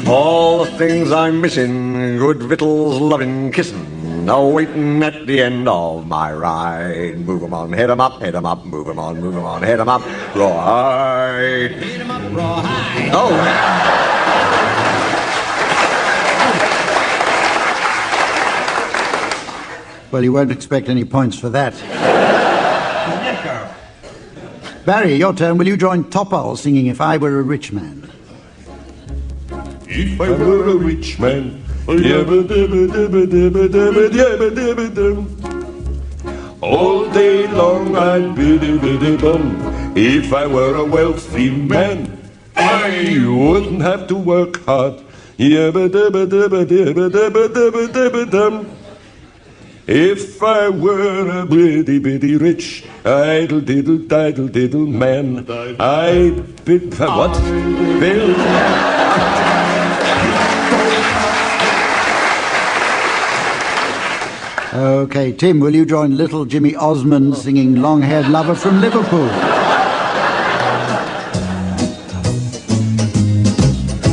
All the things I'm missing, good victuals, loving, kissing, are waiting at the end of my ride. Move 'em on, head 'em up, move 'em on, head 'em up, rawhide. Head 'em up, rawhide. Oh. Well, you won't expect any points for that. Barry, your turn. Will you join Topol singing If I Were a Rich Man? If I were a rich man, all day long I'd biddy biddy bum. If I were a wealthy man, You wouldn't have to work hard. If I were a bitty rich diddle man, I'd bid for what? Bill. Okay, Tim, will you join little Jimmy Osmond singing Long-Haired Lover from Liverpool?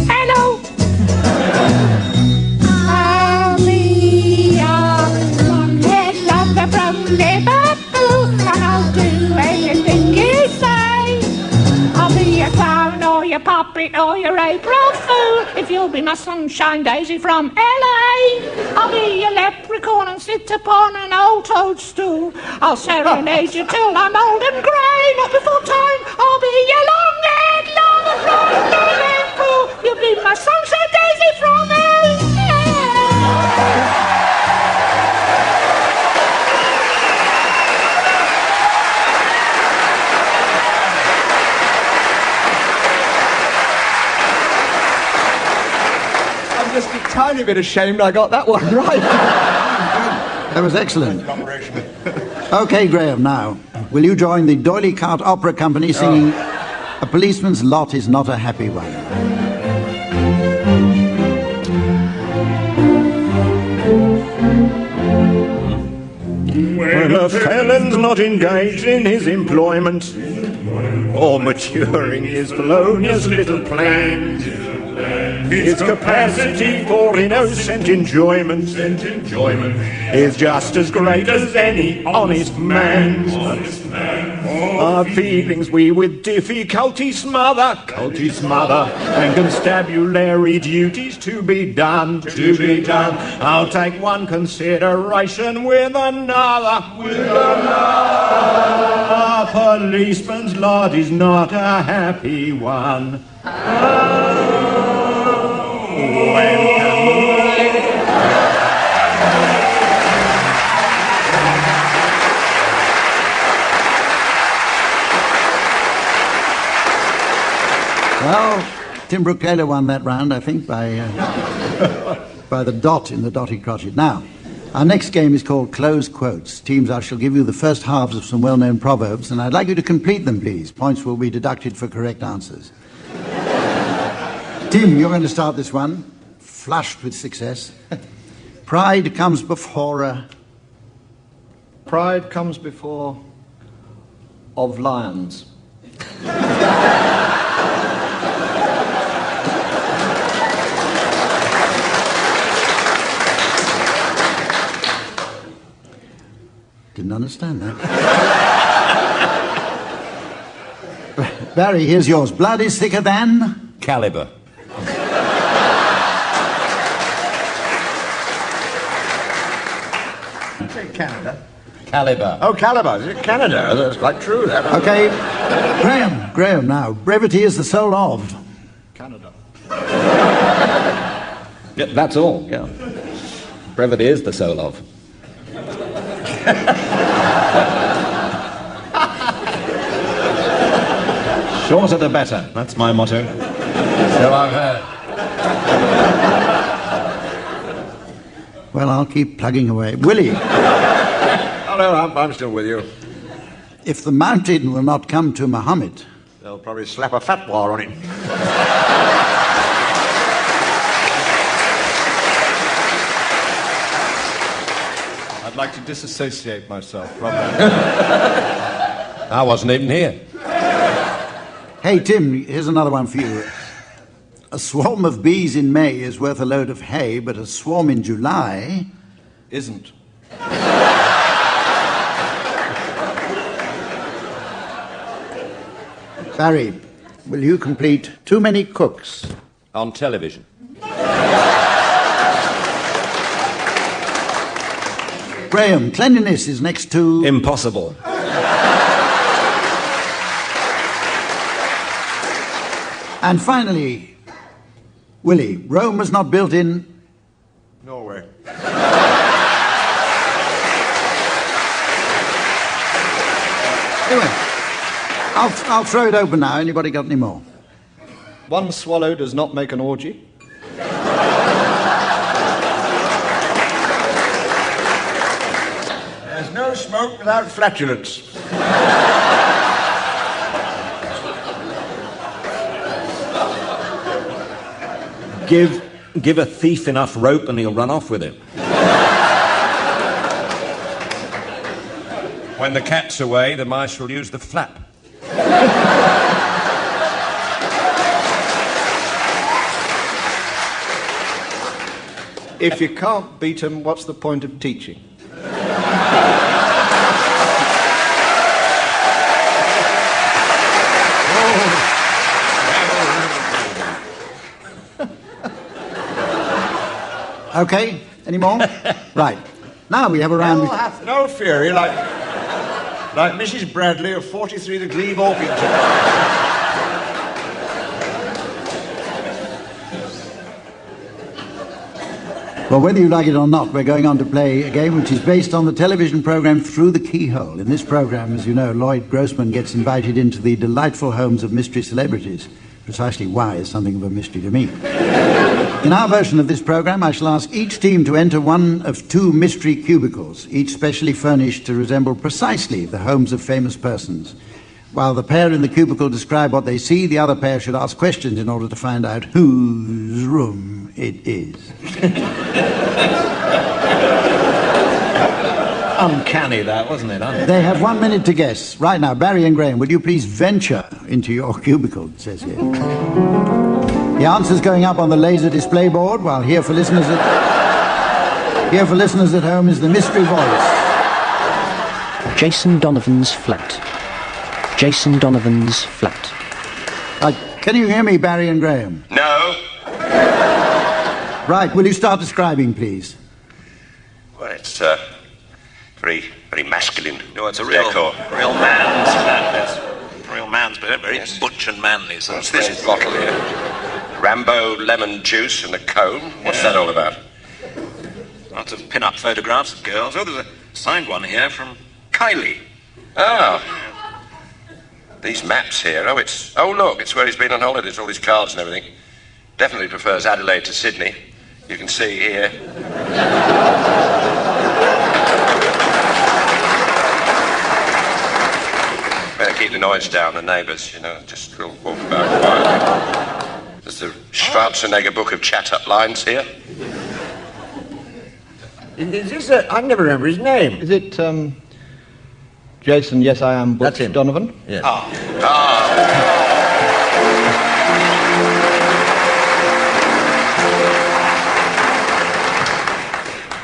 Hello. I'll be a long-haired lover from Liverpool, and I'll do anything you say. I'll be your clown or your puppet or your April Fool, if you'll be my sunshine daisy from LA. I'll be your leprechaun and sit upon an old toadstool. I'll serenade you till I'm old and grey, not before time. I'll be your long-haired lover from Liverpool. You'll be my sunshine daisy from LA. Just a tiny bit ashamed I got that one right. That was excellent. Okay, Graham, now, will you join the D'Oyly Carte Opera Company singing A Policeman's Lot is Not a Happy One? When a felon's not engaged in his employment, or maturing his felonious little plans, his capacity for innocent enjoyment is just as great as any honest man's. Our feelings we with difficulty smother, and constabulary duties to be done. I'll take one consideration with another. A policeman's lot is not a happy one. Well, Tim Brooke-Taylor won that round, I think, by the dot in the dotted crotchet. Now, our next game is called Close Quotes. Teams, I shall give you the first halves of some well-known proverbs, and I'd like you to complete them, please. Points will be deducted for correct answers. Tim, you're going to start this one, flushed with success. Pride comes before Pride comes before of lions. Didn't understand that. Barry, here's yours. Blood is thicker than? Caliber. Say Canada. Caliber. Oh, Caliber. Is it Canada? That's quite true. That. Okay. Graham, now. Brevity is the soul of? Canada. Yeah, that's all, yeah. Brevity is the soul of. Shorter the better. That's my motto. So I've heard. Well, I'll keep plugging away. Willie. Oh, no, I'm still with you. If the mountain will not come to Muhammad, They'll probably slap a fatwa on it. I'd like to disassociate myself from that. I wasn't even here. Hey, Tim, here's another one for you. A swarm of bees in May is worth a load of hay, but a swarm in July isn't. Barry, will you complete Too Many Cooks? On television. Graham, cleanliness is next to... Impossible. And finally, Willie, Rome was not built in... Norway. Anyway, I'll throw it open now. Anybody got any more? One swallow does not make an orgy. There's no smoke without flatulence. Give a thief enough rope and he'll run off with it. When the cat's away, the mice will use the flap. If you can't beat 'em, what's the point of teaching? Okay, any more? Right. Now we have a round... Hell hath no fury like Mrs. Bradley of 43 the Glebe Orpington. Well, whether you like it or not, we're going on to play a game which is based on the television programme Through the Keyhole. In this programme, as you know, Lloyd Grossman gets invited into the delightful homes of mystery celebrities. Precisely why is something of a mystery to me. In our version of this programme, I shall ask each team to enter one of two mystery cubicles, each specially furnished to resemble precisely the homes of famous persons. While the pair in the cubicle describe what they see, the other pair should ask questions in order to find out whose room it is. Uncanny, that, wasn't it? They have 1 minute to guess. Right now, Barry and Graeme, would you please venture into your cubicle, it says here. The answer's going up on the laser display board, while here for listeners at home is the mystery voice. Jason Donovan's flat. Jason Donovan's flat. Can you hear me, Barry and Graeme? No. Right, will you start describing, please? Well, it's very, very masculine. No, it's a real man's flat. That's real man's, but very butch and manly. So what's this bottle here? Rambo lemon juice and a comb. What's that all about? Lots of pin-up photographs of girls. Oh, there's a signed one here from Kylie. Oh. These maps here. Oh, look, it's where he's been on holidays, all his cards and everything. Definitely prefers Adelaide to Sydney. You can see here. Better keep the noise down, the neighbours, just will walk about quietly. There's the Schwarzenegger book of chat-up lines here. Is this I can never remember his name. Is it, Jason, yes, I am Butch Donovan? Yes.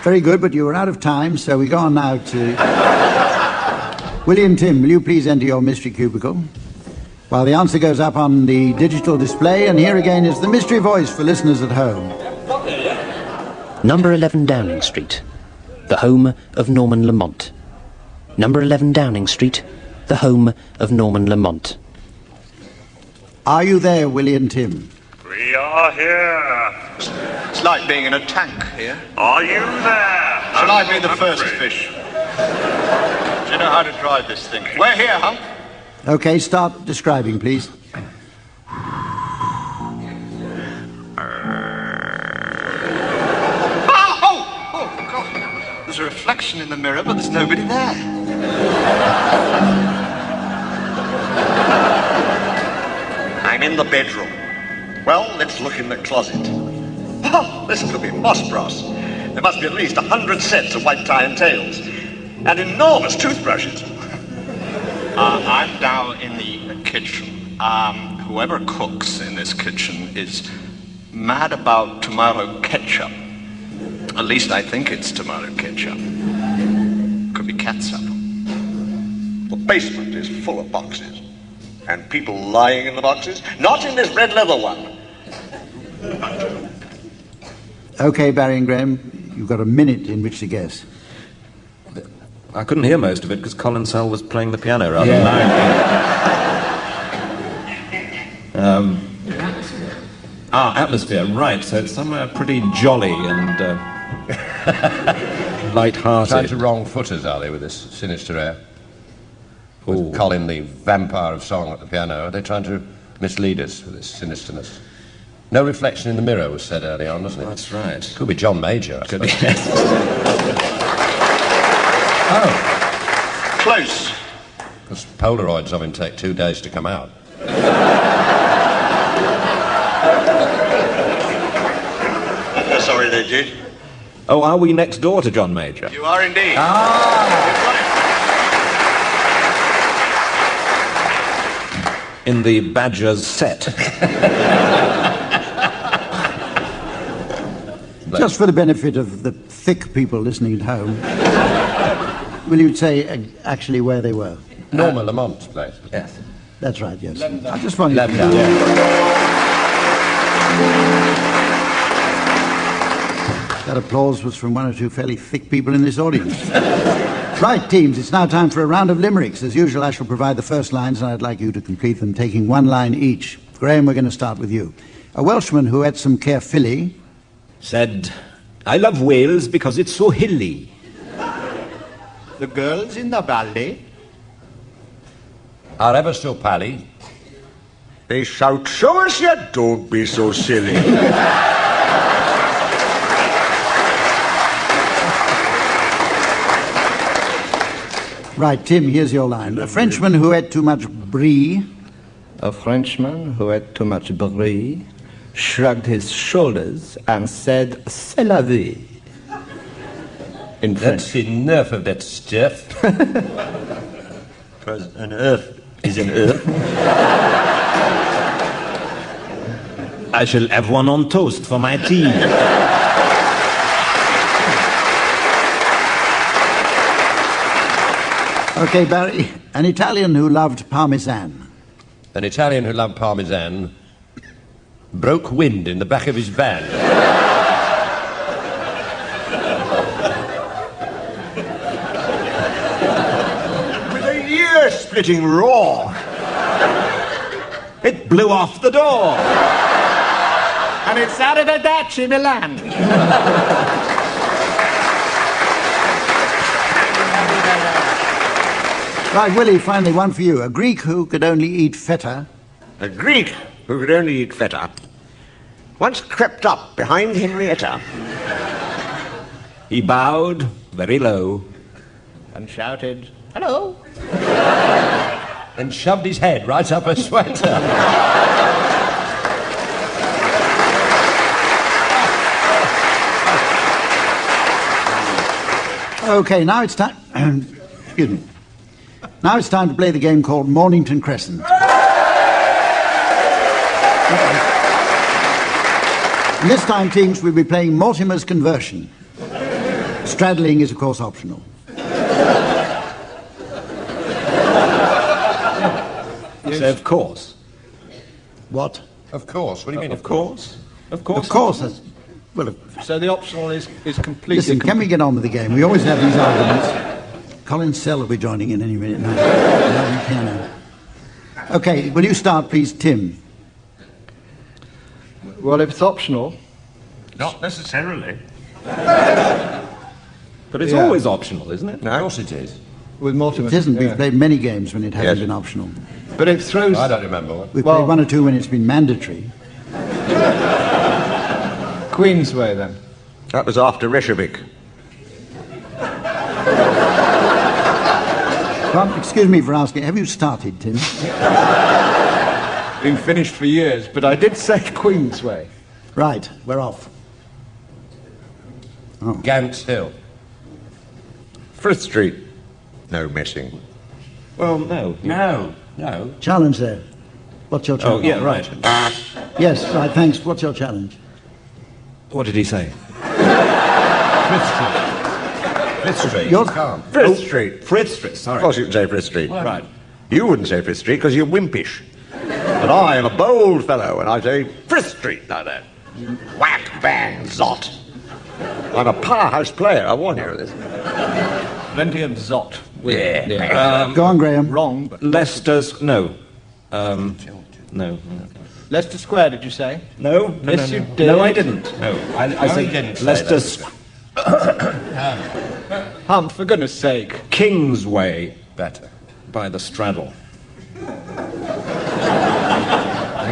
Very good, but you were out of time, so we go on now to... Willie and Tim, will you please enter your mystery cubicle? While the answer goes up on the digital display, and here again is the mystery voice for listeners at home. Number 11 Downing Street, the home of Norman Lamont. Number 11 Downing Street, the home of Norman Lamont. Are you there, Willie and Tim? We are here. It's like being in a tank here. Are you there? Shall I be the first fish? Do you know how to drive this thing? We're here, Hump. Okay, start describing, please. Oh, God. There's a reflection in the mirror, but there's nobody there. I'm in the bedroom. Well, let's look in the closet. Oh, this could be moss brass. There must be at least 100 sets of white tie and tails. And enormous toothbrushes. I'm now in the kitchen. Whoever cooks in this kitchen is mad about tomato ketchup. At least I think it's tomato ketchup. Could be catsup. The basement is full of boxes. And people lying in the boxes. Not in this red leather one. Okay, Barry and Graeme, you've got a minute in which to guess. I couldn't hear most of it because Colin Sell was playing the piano rather loudly. Atmosphere, right. So it's somewhere pretty jolly and light-hearted. Trying to wrong footers, are they, with this sinister air? With Colin, the vampire of song, at the piano. Are they trying to mislead us with this sinisterness. No reflection in the mirror was said early on, wasn't it? That's right. Could be John Major. Could be, yes. Oh. Close. Because Polaroids of him take 2 days to come out. Sorry they did. Oh, are we next door to John Major? You are indeed. In the Badger's set. Just for the benefit of the thick people listening at home, will you say actually where they were? Norma Lamont's place. Yes. That's right, yes. I just wanted Left to... down. That applause was from one or two fairly thick people in this audience. Right, teams, it's now time for a round of limericks. As usual, I shall provide the first lines, and I'd like you to complete them, taking one line each. Graeme, we're going to start with you. A Welshman who ate some carefilly said, I love Wales because it's so hilly. The girls in the valley are ever so pally. They shout, show us yet, don't be so silly. Right, Tim, here's your line. A Frenchman who ate too much brie. A Frenchman who ate too much brie shrugged his shoulders and said, c'est la vie. In French. That's enough of that stuff. Because an earth is an earth. I shall have one on toast for my tea. Okay, Barry. An Italian who loved Parmesan. An Italian who loved Parmesan broke wind in the back of his van. With a ear-splitting roar. It blew off the door. And it's Arrivederci Milan. Right, Willie, finally, one for you. A Greek who could only eat feta. A Greek who could only eat feta once crept up behind Henrietta. He bowed very low and shouted, hello. And shoved his head right up her sweater. Okay, now it's time... Excuse me. Now it's time to play the game called Mornington Crescent. And this time, teams, we'll be playing Mortimer's Conversion. Straddling is, of course, optional. So, of course. What? Of course. What do you mean, of course? Of course. Of course. That's, well, so the optional is completely... Listen, can we get on with the game? We always have these arguments. Colin Sell will be joining in any minute now. Piano. Okay, will you start, please, Tim? Well, if it's optional... Not necessarily. But it's always optional, isn't it? No, of course it is. With Mortimer. It isn't. We've played many games when it hasn't been optional. But it throws... I don't remember one. We've played one or two when it's been mandatory. Queensway, then. That was after Reykjavik. Well, excuse me for asking, have you started, Tim? Been finished for years, but I did say Queensway. Right, we're off. Oh. Gants Hill. Frith Street. No messing. Well, no. No. Challenge there. What's your challenge? Oh, yeah, right. Yes, right, thanks. What's your challenge? What did he say? Frith Street. You're calm. Frith Street. Frith Street, sorry. Of course you can say Frith Street. Well, right. You wouldn't say Frith Street because you're wimpish. But I am a bold fellow and I say Frith Street like that. Whack, bang, zot. I'm a powerhouse player, I warn you of this. Plenty of zot. Yeah. Go on, Graham. Wrong, but... Leicester's... No. No. Leicester Square, did you say? No. Yes, you did. No, I didn't. No. I said didn't Leicester's... Hump, for goodness sake. Kingsway. Better. By the straddle.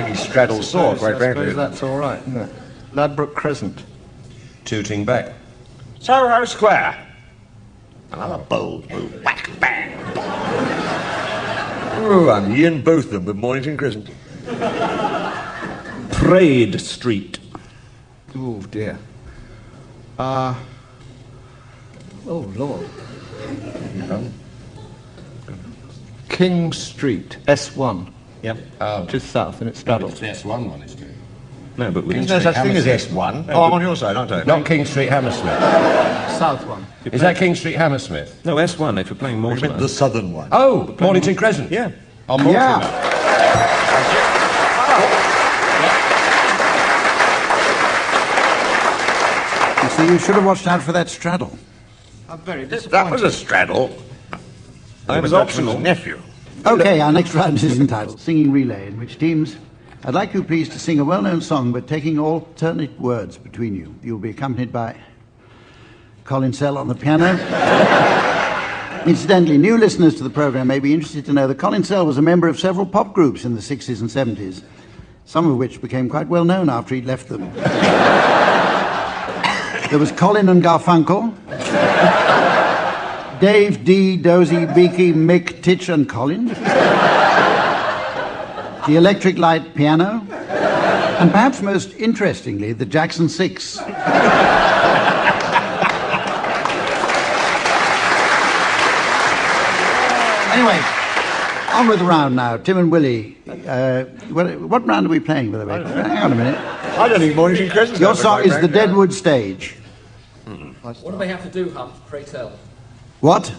think he straddles sore, quite I frankly. suppose that's all right, isn't it? Ladbroke Crescent. Tooting back. Soho Square. Another bold move. Whack, bang. Oh, I'm Ian Botham with Mornington Crescent. Parade Street. Oh, dear. Oh, Lord. King Street, S1. Yep. Just south, and it straddles. It's the S1 one, isn't it? No, but There's no such thing as S1. No, Oh, I'm but- on your side, aren't I? Not King Street, Hammersmith. South one. Is that King Street, Hammersmith? No, S1, if you're playing You meant Mortimer. the southern one. Oh, Mornington Crescent. Yeah. On Mortimer. Yeah. You see, you should have watched out for that straddle. I'm very That was a straddle. It was Dutchman's optional. nephew. Okay, our next round is entitled Singing Relay, in which teams, I'd like you please to sing a well-known song, but taking alternate words between you. You'll be accompanied by Colin Sell on the piano. Incidentally, new listeners to the programme may be interested to know that Colin Sell was a member of several pop groups in the 60s and 70s, some of which became quite well known after he'd left them. There was Colin and Garfunkel, Dave, Dee, Dozy, Beaky, Mick, Titch and Colin, the Electric Light Piano, and perhaps most interestingly, the Jackson 6. Anyway, on with the round now. Tim and Willie. What round are we playing, by the way? Hang on a minute. I don't think Mornington Crescent. Your song is The Deadwood Stage. What do they have to do, Hump? Pray tell. What?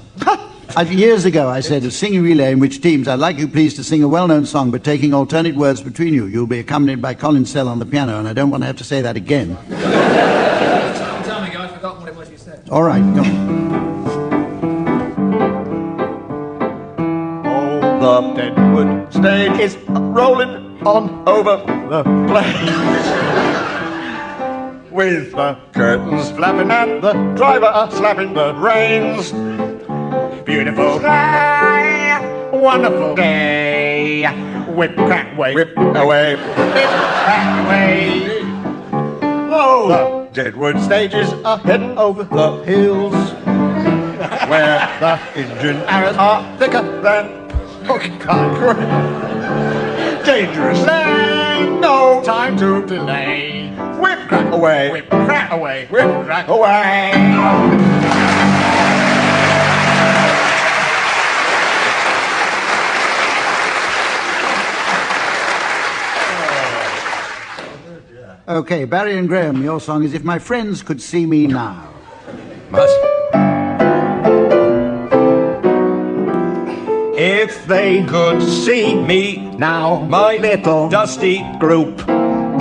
Years ago I said a singing relay in which teams, I'd like you please to sing a well-known song, but taking alternate words between you. You'll be accompanied by Colin Sell on the piano, and I don't want to have to say that again. Tell me, I've forgotten what it was you said. All right, go on. The Deadwood stage is rolling on over the place. With the curtains flapping and the driver slapping the reins. Beautiful sky, wonderful day. Whip, crack, away, whip, away, whip, crack, away. Oh, the Deadwood stages are heading over the hills, where the engine arrows are thicker than concrete. Dangerous land, no time to delay. Whip, crack, away, whip, crack, away, whip, crack, away. Okay, Barry and Graham, your song is If My Friends Could See Me Now. If they could see me now, my little dusty group,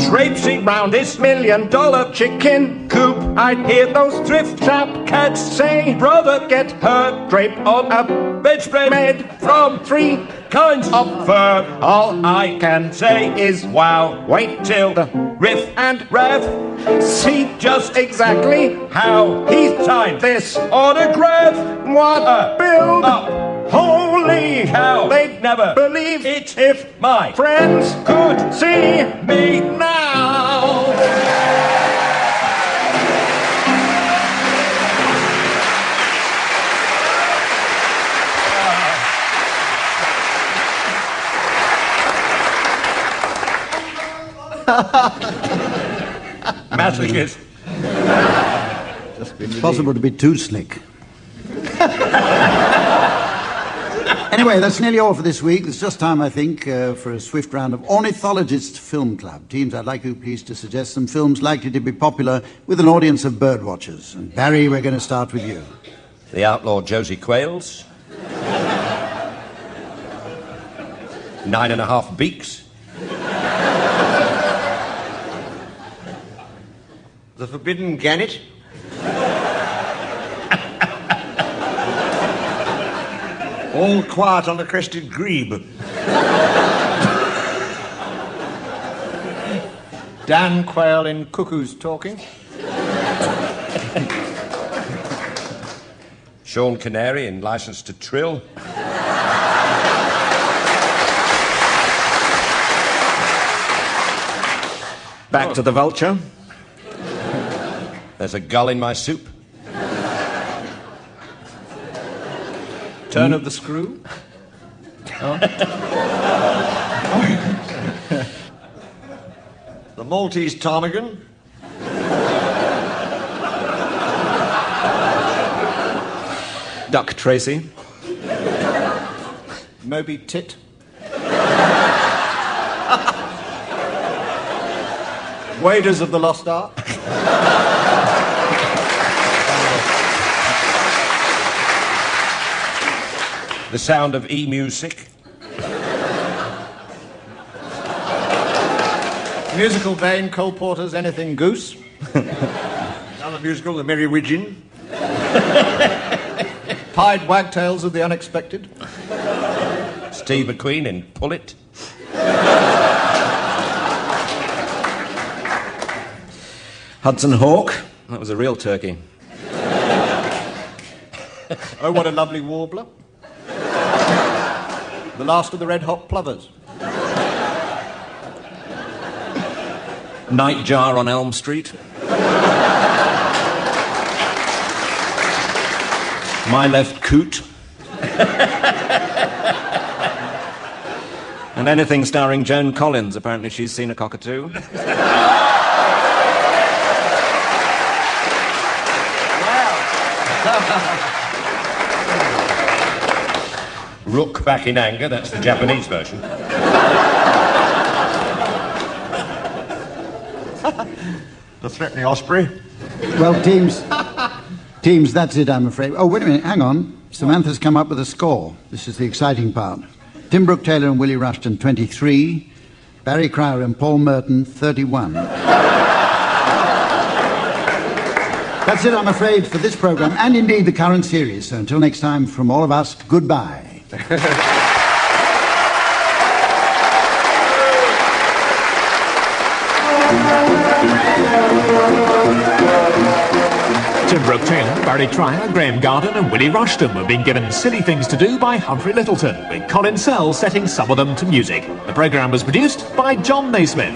traipsing round this $1 million chicken coop, I'd hear those thrift shop cats say, brother, get her draped on a bedspread made from 3 kinds of fur. All I can say is wow, wait till the riff and rev see just exactly how he signed this autograph. What a build up! Holy cow, they'd never believe it if my friends could see me now. Masochist. It's possible to be too slick. Anyway, that's nearly all for this week. It's just time, I think, for a swift round of Ornithologist Film Club. Teams, I'd like you please to suggest some films likely to be popular with an audience of birdwatchers. And Barry, we're going to start with you. The Outlaw Josie Quails. 9.5 Beaks. The Forbidden Gannet. All Quiet on the Crested Grebe. Dan Quayle in Cuckoo's Talking. Sean Canary in License to Trill. Back to the vulture. There's a gull in my soup. Turn of the screw. The Maltese ptarmigan. Duck Tracy. Moby Tit. Waders of the Lost Ark. The sound of e-music. Musical vein, Cole Porter's Anything Goose. Another musical, The Merry Wigeon. Pied Wagtails of the Unexpected. Steve McQueen in Pull It. Hudson Hawk. That was a real turkey. Oh, what a lovely warbler. The last of the Red Hot Plovers. Nightjar on Elm Street. My Left Coot. And anything starring Joan Collins. Apparently she's seen a cockatoo. Rook Back in Anger, that's the Japanese version. The Threatening Osprey. Well, teams, that's it, I'm afraid. Oh, wait a minute, hang on. Samantha's come up with a score. This is the exciting part. Tim Brooke-Taylor and Willie Rushton, 23. Barry Cryer and Paul Merton, 31. That's it, I'm afraid, for this programme, and indeed the current series. So until next time, from all of us, goodbye. Tim Brooke-Taylor, Barry Cryer, Graeme Garden and Willie Rushton were being given Silly Things to Do by Humphrey Lyttelton, with Colin Sell setting some of them to music. The programme was produced by John Naismith.